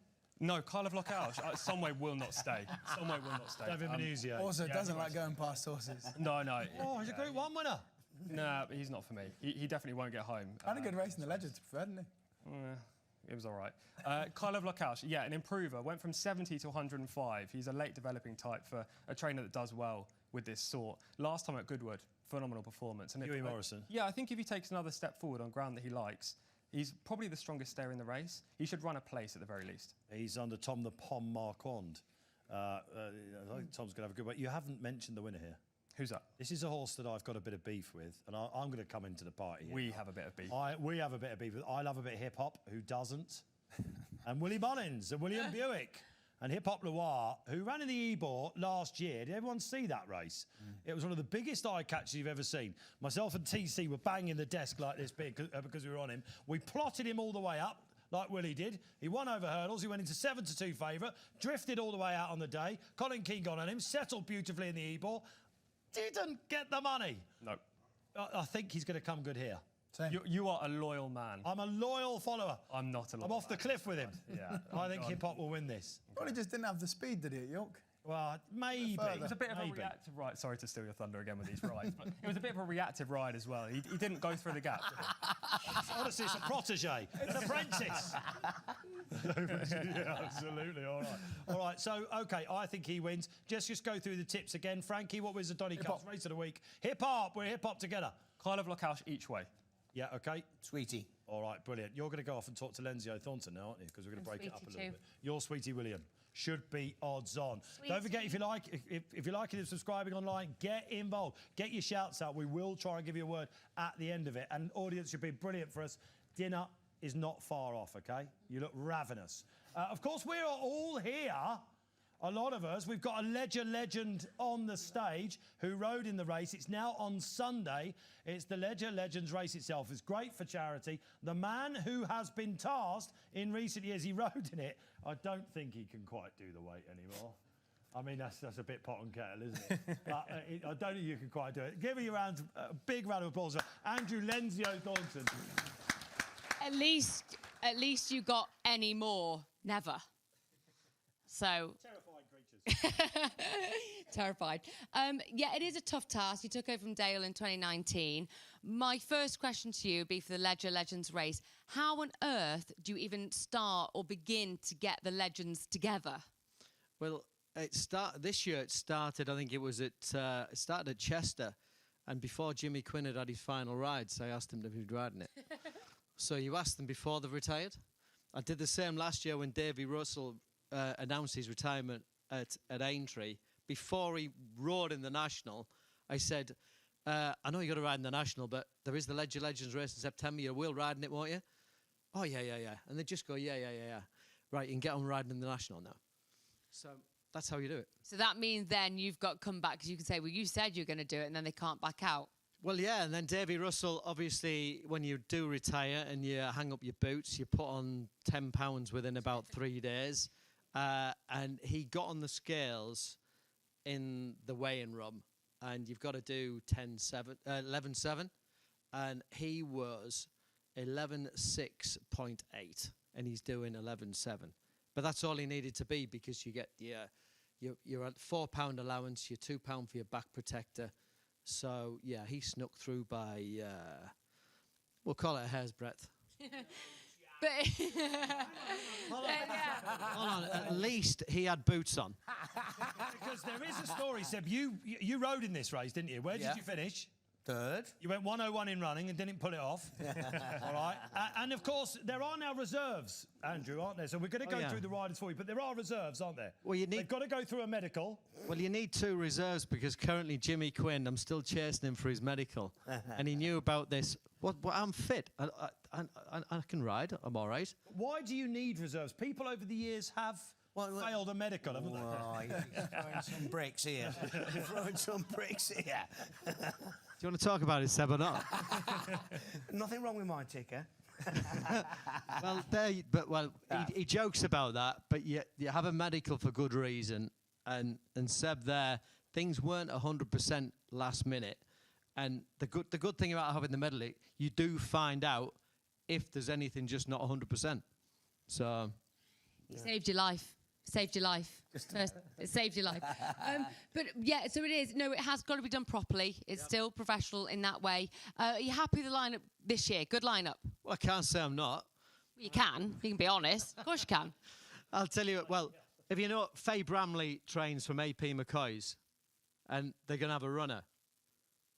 No, Kyle of Lockout. Someway will not stay. Someway will not stay. David Manuzio. Also, doesn't like going past horses. No. Oh, he's a Group 1 winner. Nah, but he's not for me. He definitely won't get home. Had a good race in the Legends, hadn't he? It was all right. Kyle of Lockout, yeah, an improver. Went from 70 to 105. He's a late developing type for a trainer that does well with this sort. Last time at Goodwood, phenomenal performance. And Huey Morrison. Yeah, I think if he takes another step forward on ground that he likes, He's probably the strongest stayer in the race. He should run a place at the very least. He's under Tom the Pom Marquand. I think Tom's going to have a good way. You haven't mentioned the winner here. Who's that? This is a horse that I've got a bit of beef with, and I'm going to come into the party here. We have a bit of beef. We have a bit of beef with. I love a bit of hip-hop. Who doesn't? And Willie Mullins and William Buick. And Hip Hop Loire, who ran in the Ebor last year. Did everyone see that race? It was one of the biggest eye catches you've ever seen. Myself and TC were banging the desk like this because we were on him. We plotted him all the way up, like Willie did. He won over hurdles. He went into 7-2 favourite, drifted all the way out on the day. Colin Keane got on him, settled beautifully in the Ebor. Didn't get the money. No. I think he's going to come good here. You are a loyal man. I'm a loyal follower. I'm not a loyal I'm off the cliff with him. Yeah. I think Hip Hop will win this. Probably just didn't have the speed, did he, at York? Well, maybe. It was a bit of a reactive ride. Sorry to steal your thunder again with these rides, but it was a bit of a reactive ride as well. He didn't go through the gap, did he? Honestly, it's a protege. It's an apprentice. Yeah, absolutely. All right. All right. So, OK, I think he wins. Just go through the tips again. Frankie, what was the Donny Cups race of the week? Hip Hop. We're hip hop together. Kyle of Lockout each way. Yeah, OK. Sweetie. All right, brilliant. You're going to go off and talk to Lenzio Thornton now, aren't you? Because we're going to break it up a little bit. You're Sweetie William. Should be odds on. Sweetie. Don't forget, if you like it and subscribing online, get involved. Get your shouts out. We will try and give you a word at the end of it. And audience, you've been brilliant for us. Dinner is not far off, OK? You look ravenous. Of course, we are all here. A lot of us. We've got a Leger legend on the stage who rode in the race. It's now on Sunday. It's the Leger Legends race itself. It's great for charity. The man who has been tasked in recent years, he rode in it. I don't think he can quite do the weight anymore. I mean, that's a bit pot and kettle, isn't it? But I don't think you can quite do it. Give me a big round of applause for Andrew Lenzio Thornton. At least you got any more. Never. So... Terrified. Yeah, it is a tough task. You took over from Dale in 2019. My first question to you would be for the Leger Legends race. How on earth do you even start or begin to get the legends together? Well, this year it started, I think it started at Chester. And before Jimmy Quinn had his final rides, I asked him if he'd riding it. So you asked them before they've retired? I did the same last year when Davy Russell announced his retirement at Aintree. Before he rode in the National, I said, I know you got to ride in the National, but there is the Leger Legends race in September. You will ride in it, won't you? Oh, yeah. And they just go, yeah. Right, you can get on riding in the National now. So that's how you do it. So that means then you've got to come back, because you can say, well, you said you're going to do it, and then they can't back out. Well, yeah, and then Davy Russell, obviously, when you do retire and you hang up your boots, you put on 10 pounds within about 3 days. And he got on the scales in the weighing room, and you've got to do 11.7, and he was 11.6.8, and he's doing 11.7. But that's all he needed to be, because you get your £4 allowance, your £2 for your back protector. So yeah, he snuck through by we'll call it a hair's breadth. Hold on, at least he had boots on. Because there is a story, Seb. You rode in this race, didn't you? Where did you finish? Third. You went 101 in running and didn't pull it off. All right. And of course, there are now reserves, Andrew, aren't there? So we're going to go through the riders for you, but there are reserves, aren't there? Well, they've got to go through a medical. Well, you need 2 reserves, because currently Jimmy Quinn, I'm still chasing him for his medical, and he knew about this. Well, I'm fit. I can ride. I'm all right. Why do you need reserves? People over the years have failed a medical, haven't they? Oh, you're throwing some bricks here. You're throwing some bricks here. Do you want to talk about it, Seb, or not? Nothing wrong with my ticker. He jokes about that, but you have a medical for good reason. And Seb there, things weren't 100% last minute. And the good thing about having the medical, you do find out if there's anything just not 100%. So... It saved your life. Saved your life. It saved your life. But yeah, so it is. No, it has got to be done properly. It's still professional in that way. Are you happy with the lineup this year? Good lineup? Well, I can't say I'm not. You can. You can be honest. Of course you can. I'll tell you, well, if you know, Faye Bramley trains from AP McCoy's, and they're going to have a runner.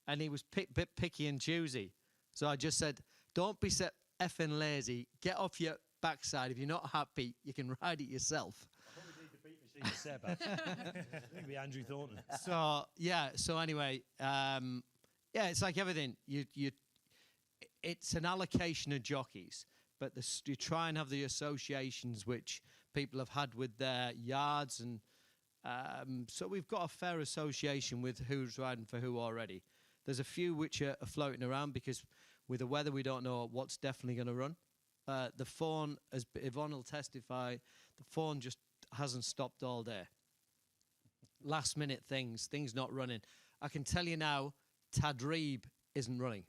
And he was bit picky and choosy. So I just said, don't be effing lazy. Get off your backside. If you're not happy, you can ride it yourself. I probably need the beat machine to Seb. I think it'd be Andrew Thornton. So yeah. So anyway, yeah, it's like everything. It's an allocation of jockeys, but you try and have the associations which people have had with their yards, and so we've got a fair association with who's riding for who already. There's a few which are floating around because with the weather we don't know what's definitely going to run. The phone, as Yvonne will testify, the phone just hasn't stopped all day. Last minute things not running. I can tell you now, Tadrib isn't running.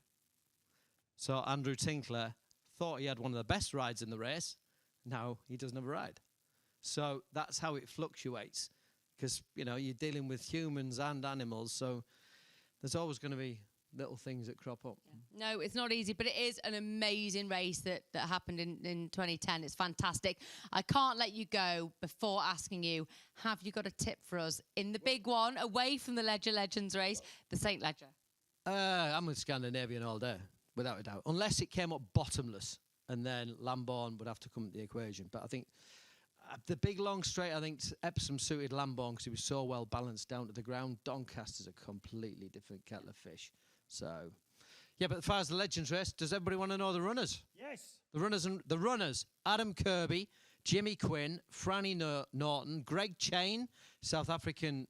So Andrew Tinkler thought he had one of the best rides in the race. Now he doesn't have a ride. So that's how it fluctuates. Because, you know, you're dealing with humans and animals, so there's always going to be little things that crop up. Yeah. No, it's not easy, but it is an amazing race that happened in 2010. It's fantastic. I can't let you go before asking you, have you got a tip for us in the big one, away from the Leger Legends race, the St Leger? I'm with Scandinavian all day, without a doubt. Unless it came up bottomless, and then Lamborghorn would have to come into the equation. But I think the big long straight, I think Epsom suited Lamborghorn because he was so well balanced down to the ground. Doncaster's a completely different kettle of fish. So, yeah, but as far as the Legends race, does everybody want to know the runners? Yes. The runners, Adam Kirby, Jimmy Quinn, Frannie Norton, Greg Chain, South African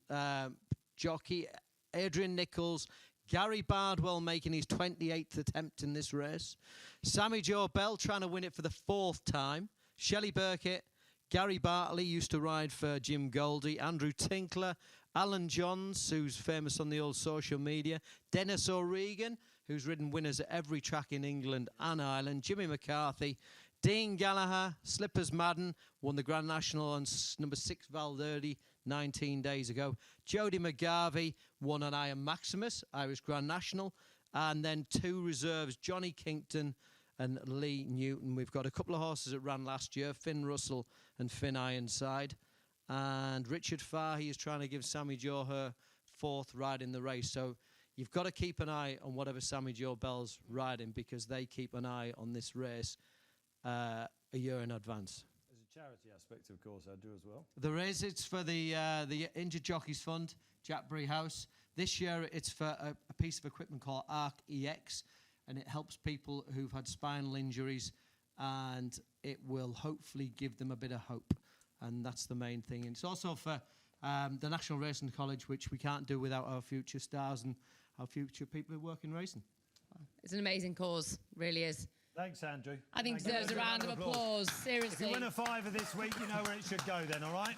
jockey, Adrian Nichols, Gary Bardwell making his 28th attempt in this race, Sammy Joe Bell trying to win it for the 4th time, Shelley Burkett, Gary Bartley used to ride for Jim Goldie, Andrew Tinkler, Alan Johns, who's famous on the old social media, Dennis O'Regan, who's ridden winners at every track in England and Ireland, Jimmy McCarthy, Dean Gallagher, Slippers Madden, won the Grand National on number 6 Valverde 19 days ago, Jody McGarvey won on Iron Maximus, Irish Grand National, and then 2 reserves, Johnny Kinkton and Lee Newton. We've got a couple of horses that ran last year, Finn Russell and Finn Ironside. And Richard Fahey is trying to give Sammy Joe her 4th ride in the race. So you've got to keep an eye on whatever Sammy Joe Bell's riding because they keep an eye on this race a year in advance. There's a charity aspect, of course, I do as well. There is. It's for the Injured Jockeys Fund, Jackbury House. This year it's for a piece of equipment called Arc EX, and it helps people who've had spinal injuries, and it will hopefully give them a bit of hope. And that's the main thing. And it's also for the National Racing College, which we can't do without our future stars and our future people who work in racing. It's an amazing cause, really is. Thanks, Andrew. I think deserves a round of applause, seriously. If you win a fiver this week, you know where it should go then, all right?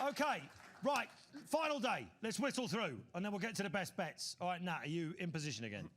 OK, right, final day. Let's whistle through, and then we'll get to the best bets. All right, Nat, are you in position again?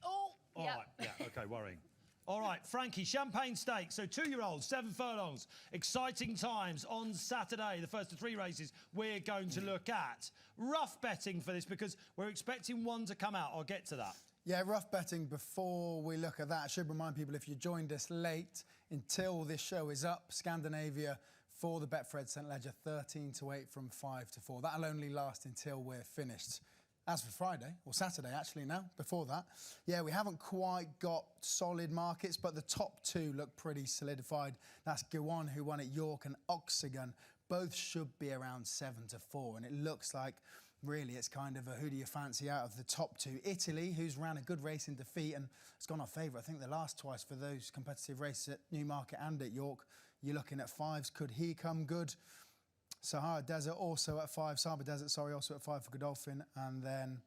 Oh, all right, yeah, OK, worrying. All right, Frankie, Champagne Stakes. So 2-year-olds, 7 furlongs. Exciting times on Saturday, the first of 3 races we're going to look at. Rough betting for this because we're expecting one to come out. I'll get to that. Yeah, rough betting before we look at that. I should remind people, if you joined us late, until this show is up, Scandinavia for the Betfred St Leger, 13 to 8 from 5 to 4. That'll only last until we're finished. As for Friday, or Saturday actually now, before that, yeah, we haven't quite got solid markets, but the top 2 look pretty solidified. That's Gawan, who won at York, and Oxagon. Both should be around 7 to 4, and it looks like, really, it's kind of a who do you fancy out of the top 2. Italy, who's ran a good race in defeat and has gone off favourite, I think the last twice for those competitive races at Newmarket and at York. You're looking at 5s. Could he come good? Sahara Desert also at 5. Saba Desert, sorry, also at 5 for Godolphin. And then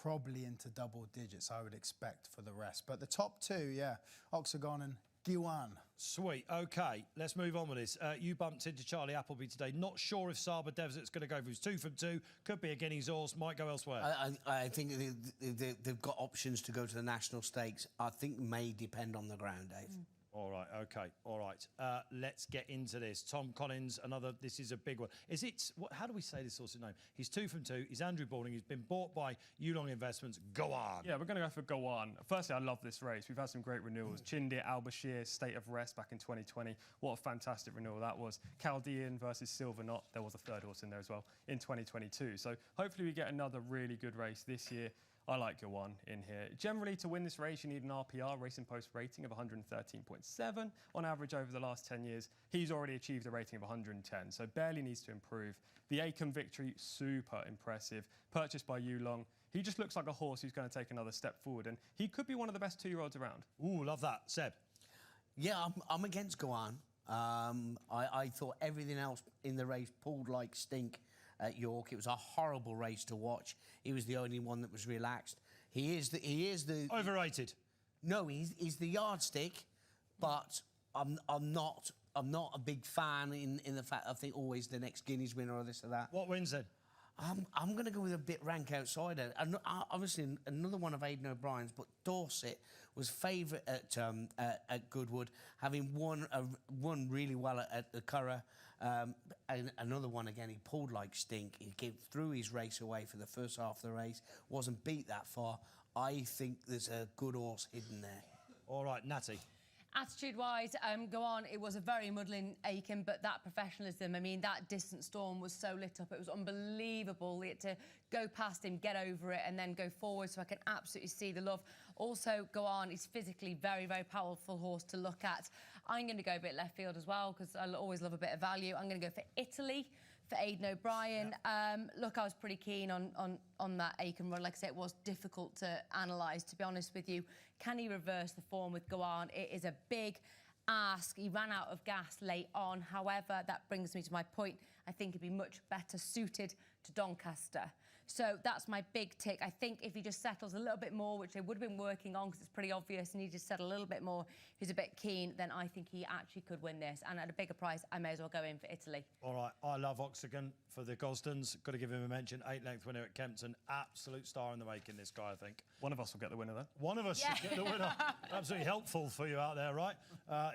probably into double digits, I would expect, for the rest. But the top 2, yeah, Oxagon and Giwan. Sweet. OK, let's move on with this. You bumped into Charlie Appleby today. Not sure if Saba Desert's going to go for his 2 from 2. Could be a Guineas horse. Might go elsewhere. I think they've got options to go to the national stakes. I think may depend on the ground, Dave. All right, OK, all right. Let's get into this. Tom Collins, this is a big one. Is it, how do we say this horse's name? He's 2 from 2. He's Andrew Balding. He's been bought by Yulong Investments. Go on. Yeah, we're going to go for Go On. Firstly, I love this race. We've had some great renewals. Chindir, Al Bashir, State of Rest back in 2020. What a fantastic renewal that was. Chaldean versus Silver Knot. There was a 3rd horse in there as well in 2022. So hopefully we get another really good race this year. I like your one in here. Generally, to win this race, you need an RPR, Racing Post rating of 113.7 on average over the last 10 years. He's already achieved a rating of 110, so barely needs to improve. The Aiken victory, super impressive. Purchased by Yulong. He just looks like a horse who's going to take another step forward, and he could be one of the best 2-year-olds around. Ooh, love that. Seb? Yeah, I'm against Goan. I thought everything else in the race pulled like stink at York. It was a horrible race to watch. He was the only one that was relaxed. He is the Overrated. No, he's the yardstick, but I'm not a big fan in the fact I think always the next Guineas winner or this or that. What wins then? I'm going to go with a bit rank outsider. And obviously another one of Aidan O'Brien's, but Dorset was favourite at Goodwood, having won really well at the Curragh. And another one again, he pulled like stink. He threw his race away for the first half of the race, wasn't beat that far. I think there's a good horse hidden there. All right, Natty. Attitude-wise, go on. It was a very muddling Aiken, but that professionalism, I mean, that distant storm was so lit up. It was unbelievable. He had to go past him, get over it, and then go forward, so I can absolutely see the love. Also, go on. He's physically very, very powerful horse to look at. I'm going to go a bit left field as well, because I always love a bit of value. I'm going to go for Italy, for Aidan O'Brien. Look, I was pretty keen on that Aiken run. Like I said, it was difficult to analyse, to be honest with you. Can he reverse the form with Goan? It is a big ask. He ran out of gas late on. However, that brings me to my point. I think he'd be much better suited to Doncaster. So that's my big tick. I think if he just settles a little bit more, which they would have been working on because it's pretty obvious, and he just settle a little bit more, he's a bit keen, then I think he actually could win this. And at a bigger price, I may as well go in for Italy. All right, I love Oxygen for the Gosdens. Got to give him a mention. 8-length winner at Kempton. Absolute star in the making, this guy, I think. One of us will get the winner then. One of us should get the winner. Absolutely helpful for you out there, right?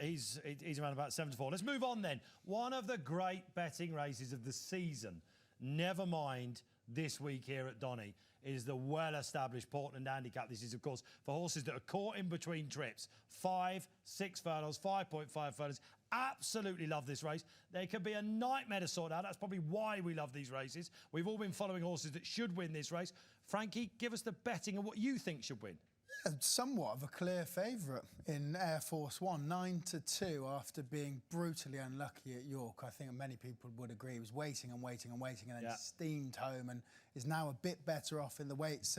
He's around about 7-4. Let's move on then. One of the great betting races of the season, never mind this week here at Donny, is the well-established Portland Handicap. This is, of course, for horses that are caught in between trips. 5, 6 furlongs, 5.5 furlongs. Absolutely love this race. They can be a nightmare to sort out. That's probably why we love these races. We've all been following horses that should win this race. Frankie, give us the betting and what you think should win. Somewhat of a clear favourite in Air Force One, 9-2 after being brutally unlucky at York. I think many people would agree. He was waiting and waiting and waiting and then steamed home and is now a bit better off in the weights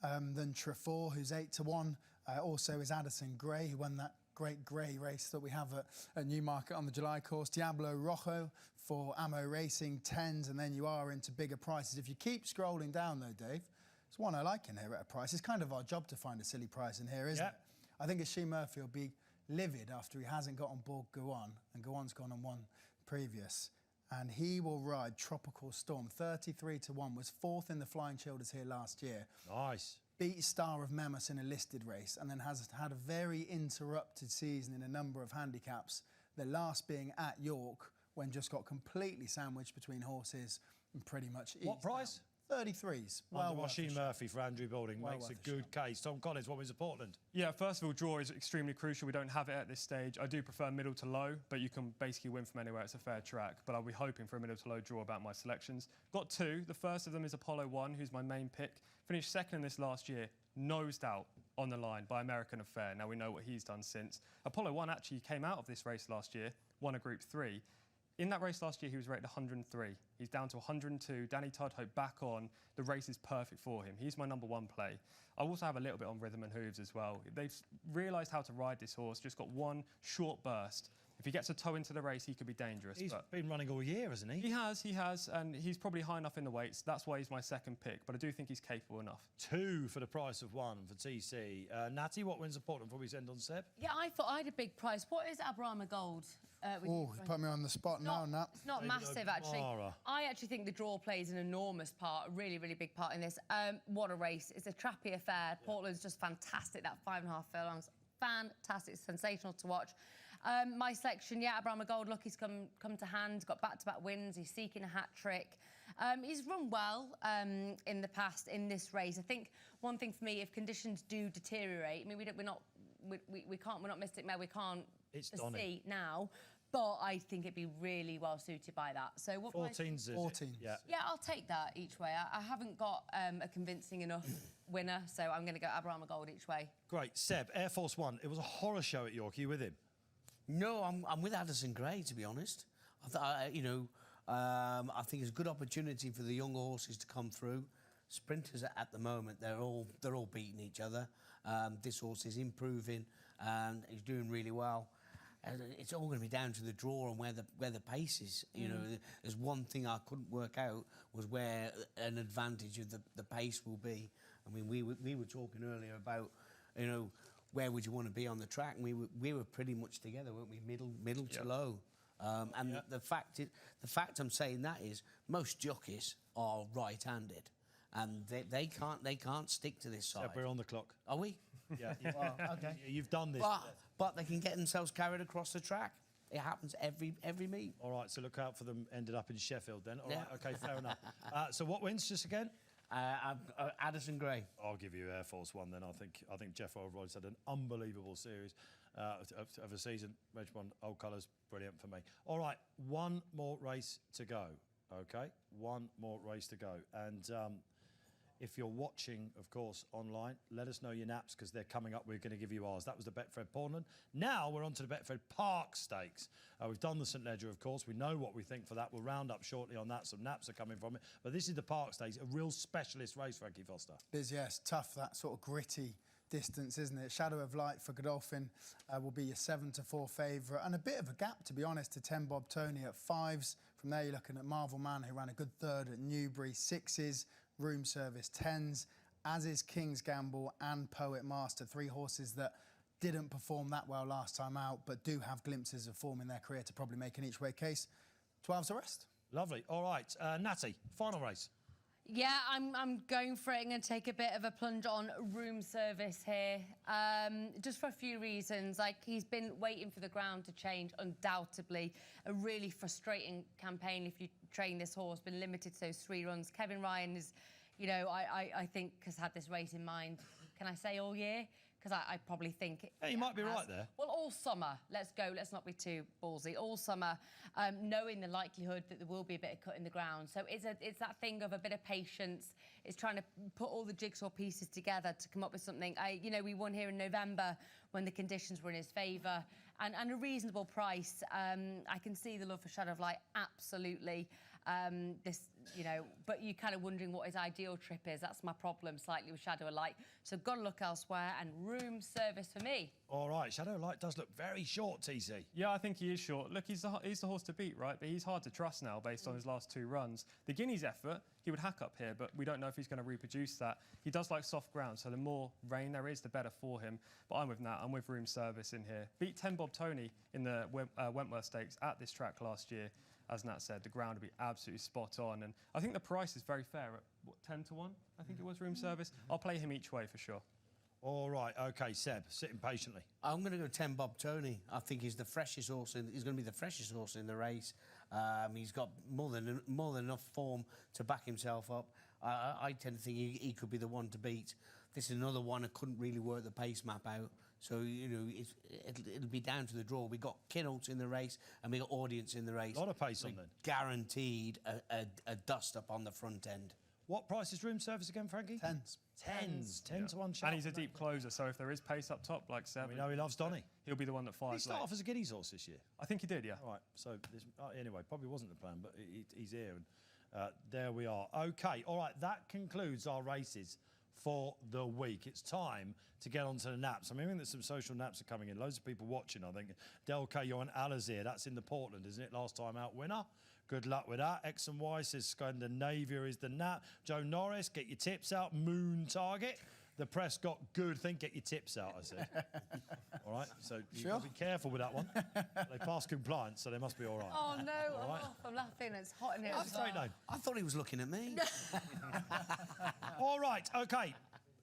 than Trefor, who's 8-1. Also is Addison Gray, who won that great grey race that we have at Newmarket on the July course. Diablo Rojo for Ammo Racing, 10s, and then you are into bigger prices. If you keep scrolling down though, Dave, it's one I like in here at a price. It's kind of our job to find a silly price in here, isn't it? I think Ashim Murphy will be livid after he hasn't got on board Goan, and Goan's gone on one previous. And he will ride Tropical Storm. 33-1, was 4th in the Flying Childers here last year. Nice. Beat Star of Memus in a listed race, and then has had a very interrupted season in a number of handicaps, the last being at York, when just got completely sandwiched between horses and pretty much What price? 33s. Well, Ashim Murphy for Andrew Balding makes a good case. Tom Collins, what wins at Portland? Yeah, first of all, draw is extremely crucial. We don't have it at this stage. I do prefer middle to low, but you can basically win from anywhere. It's a fair track, but I'll be hoping for a middle to low draw about my selections. Got 2. The first of them is Apollo 1, who's my main pick. Finished 2nd in this last year, nosed out on the line by American Affair. Now we know what he's done since. Apollo 1 actually came out of this race last year, won a Group 3. In that race last year, he was rated 103. He's down to 102. Danny Tudhope back on. The race is perfect for him. He's my #1 play. I also have a little bit on Rhythm and Hooves as well. They've realised how to ride this horse, just got one short burst. If he gets a toe into the race, he could be dangerous. He's been running all year, hasn't he? He has, and he's probably high enough in the weights. That's why he's my 2nd pick, but I do think he's capable enough. 2 for the price of 1 for TC. Natty, what wins at Portland before we send on Seb? Yeah, I thought I had a big price. What is Abraham Gold? You put me on the spot now, Nat. It's not massive, actually. I actually think the draw plays an enormous part, a really, really big part in this. What a race. It's a trappy affair. Portland's just fantastic. That 5.5 furlongs, fantastic, sensational to watch. My selection, Abraham Gold, look, he's come to hand, got back-to-back wins, he's seeking a hat-trick. He's run well in the past in this race. I think one thing for me, if conditions do deteriorate, I mean, we're not Mystic Mare, we can't see now, but I think it'd be really well suited by that. So what 14s, is it? 14s. Yeah. Yeah, I'll take that each way. I haven't got a convincing enough winner, so I'm going to go Aberama Gold each way. Great. Seb, Air Force One. It was a horror show at York. Are you with him? No, I'm with Addison Gray, to be honest. I think it's a good opportunity for the young horses to come through. Sprinters at the moment, they're all beating each other. This horse is improving and he's doing really well. And it's all going to be down to the draw and where the pace is. You know, there's one thing I couldn't work out was where an advantage of the pace will be. I mean, we were talking earlier about, you know, where would you want to be on the track? And we were pretty much together, weren't we? Middle to low. The fact I'm saying that is most jockeys are right-handed, and they can't stick to this side. Seb, we're on the clock. Are we? Yeah. Well, okay. You've done this. But they can get themselves carried across the track. It happens every meet. All right, so look out for them. Ended up in Sheffield then. All Yeah. right, okay, fair enough. So what wins just again? Addison Gray. I'll give you Air Force One then. I think Jeff O'Roy's had an unbelievable series of a season. Reg won Old Colours, brilliant for me. All right, one more race to go. Okay, one more race to go. And if you're watching, of course, online, let us know your naps because they're coming up. We're going to give you ours. That was the Betfred Portland. Now we're on to the Betfred Park Stakes. We've done the St Leger, of course. We know what we think for that. We'll round up shortly on that. Some naps are coming from it. But this is the Park Stakes, a real specialist race, Frankie Foster. It is, yes. Tough, that sort of gritty distance, isn't it? Shadow of Light for Godolphin will be your 7-4 favourite. And a bit of a gap, to be honest, to 10 Bob Tony at 5s. From there, you're looking at Marvel Man, who ran a good third at Newbury, 6s. Room Service 10s, as is King's Gamble and Poet Master, 3 horses that didn't perform that well last time out, but do have glimpses of form in their career to probably make an each-way case. 12's the rest. Lovely. All right, Natty, final race. Yeah, I'm going for it. I'm going to take a bit of a plunge on Room Service here, just for a few reasons. Like, he's been waiting for the ground to change, undoubtedly. A really frustrating campaign if you train this horse, been limited to those 3 runs. Kevin Ryan is, you know, I think has had this race in mind. Can I say all year? Because I probably think... Yeah, you might be right there. Well, all summer. Let's go. Let's not be too ballsy. All summer, knowing the likelihood that there will be a bit of cut in the ground. So it's that thing of a bit of patience. It's trying to put all the jigsaw pieces together to come up with something. You know, we won here in November when the conditions were in his favour. And a reasonable price. I can see the love for Shadow of Light, absolutely. You know, but you're kind of wondering what his ideal trip is. That's my problem slightly with Shadow of Light. So got to look elsewhere, and Room Service for me. All right, Shadow of Light does look very short, TC. Yeah, I think he is short. Look, he's the horse to beat, right? But he's hard to trust now based on his last 2 runs. The Guineas effort, he would hack up here, but we don't know if he's going to reproduce that. He does like soft ground, so the more rain there is, the better for him. But I'm with Nat. I'm with Room Service in here. Beat 10 Bob Tony in the Wentworth Stakes at this track last year. As Nat said, the ground would be absolutely spot on. And I think the price is very fair at, what, 10-1? I think it was Room Service. I'll play him each way for sure. All right, OK, Seb, sitting patiently. I'm going to go 10 Bob Tony. I think he's the freshest horse. He's going to be the freshest horse in the race. He's got more than enough form to back himself up. I tend to think he could be the one to beat. This is another one that couldn't really work the pace map out. So, you know, it'll be down to the draw. We got Kinholtz in the race and we got Audience in the race. A lot of pace on then. Guaranteed a dust-up on the front end. What price is Room Service again, Frankie? 10s. 10 to 1 shot. And he's a deep closer, so if there is pace up top, like Seb... We know he loves Donny. He'll be the one that Did he fires start late. off as a Guineas horse this year? I think he did, yeah. All right, so anyway, probably wasn't the plan, but he's here, and there we are. OK, all right, that concludes our races for the week. It's time to get on to the naps. I'm hearing that some social naps are coming in. Loads of people watching, I think. Del K, you're on Alazir. That's in the Portland, isn't it? Last time out winner. Good luck with that. X and Y says Scandinavia is the nap. Joe Norris, get your tips out. Moon Target. The press got good. Think, get your tips out, I said. All right, so you've got to be careful with that one. They passed compliance, so they must be all right. Oh, no, All right. I'm laughing. It's hot in here. That's a great name. I thought he was looking at me. All right, OK.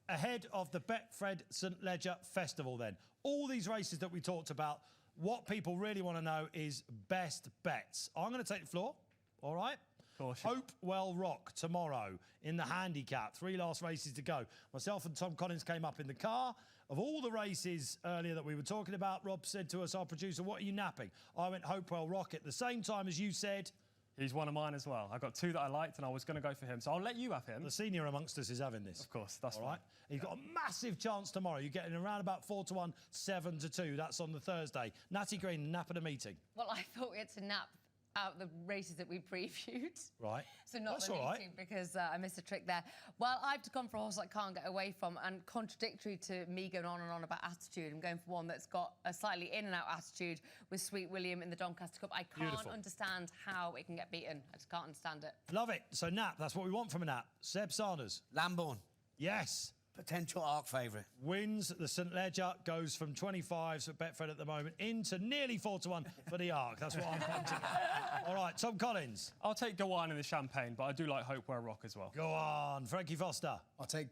Ahead of the Betfred St Leger Festival then. All these races that we talked about, what people really want to know is best bets. I'm going to take the floor, all right? Hopewell Rock tomorrow in the handicap. 3 last races to go. Myself and Tom Collins came up in the car. Of all the races earlier that we were talking about, Rob said to us, our producer, what are you napping? I went Hopewell Rock at the same time as you said. He's one of mine as well. I got 2 that I liked, and I was going to go for him. So I'll let you have him. The senior amongst us is having this. Of course, that's all right. He's got a massive chance tomorrow. You're getting around about 4-1, 7-2. That's on the Thursday. Natalie Green, nap at a meeting. Well, I thought we had to nap out the races that we previewed. Right. So not That's the all meeting right. because I missed a trick there. Well, I've gone for a horse I can't get away from, and contradictory to me going on and on about attitude, I'm going for one that's got a slightly in and out attitude with Sweet William in the Doncaster Cup. I can't understand how it can get beaten. I just can't understand it. Love it. So nap, that's what we want from a nap. Seb Sanders. Lamborghn. Yes. Potential ARC favourite. Wins the St Leger, goes from 25s at Betfred at the moment into nearly 4-1 for the ARC. That's what I'm punting at. All right, Tom Collins. I'll take Go On in the Champagne, but I do like Hopewell Rock as well. Go on. Frankie Foster. I'll take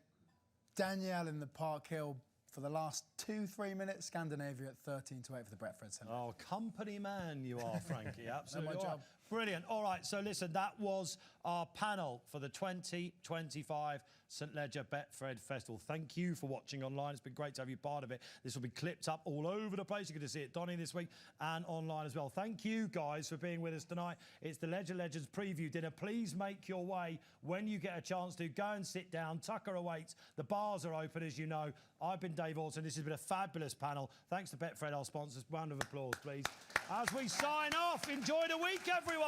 Danielle in the Park Hill for the last 2-3 minutes. Scandinavia at 13-8 for the Betfred St Leger. Oh, company man you are, Frankie. Absolutely. my job. Brilliant. All right, so listen, that was our panel for the 2025 St Leger Betfred Festival. Thank you for watching online. It's been great to have you part of it. This will be clipped up all over the place. You're going to see it Donny this week and online as well. Thank you, guys, for being with us tonight. It's the Leger Legends preview dinner. Please make your way when you get a chance to. Go and sit down. Tucker awaits. The bars are open, as you know. I've been Dave Orton. This has been a fabulous panel. Thanks to Betfred, our sponsors. Round of applause, please. As we sign off, enjoy the week, everyone.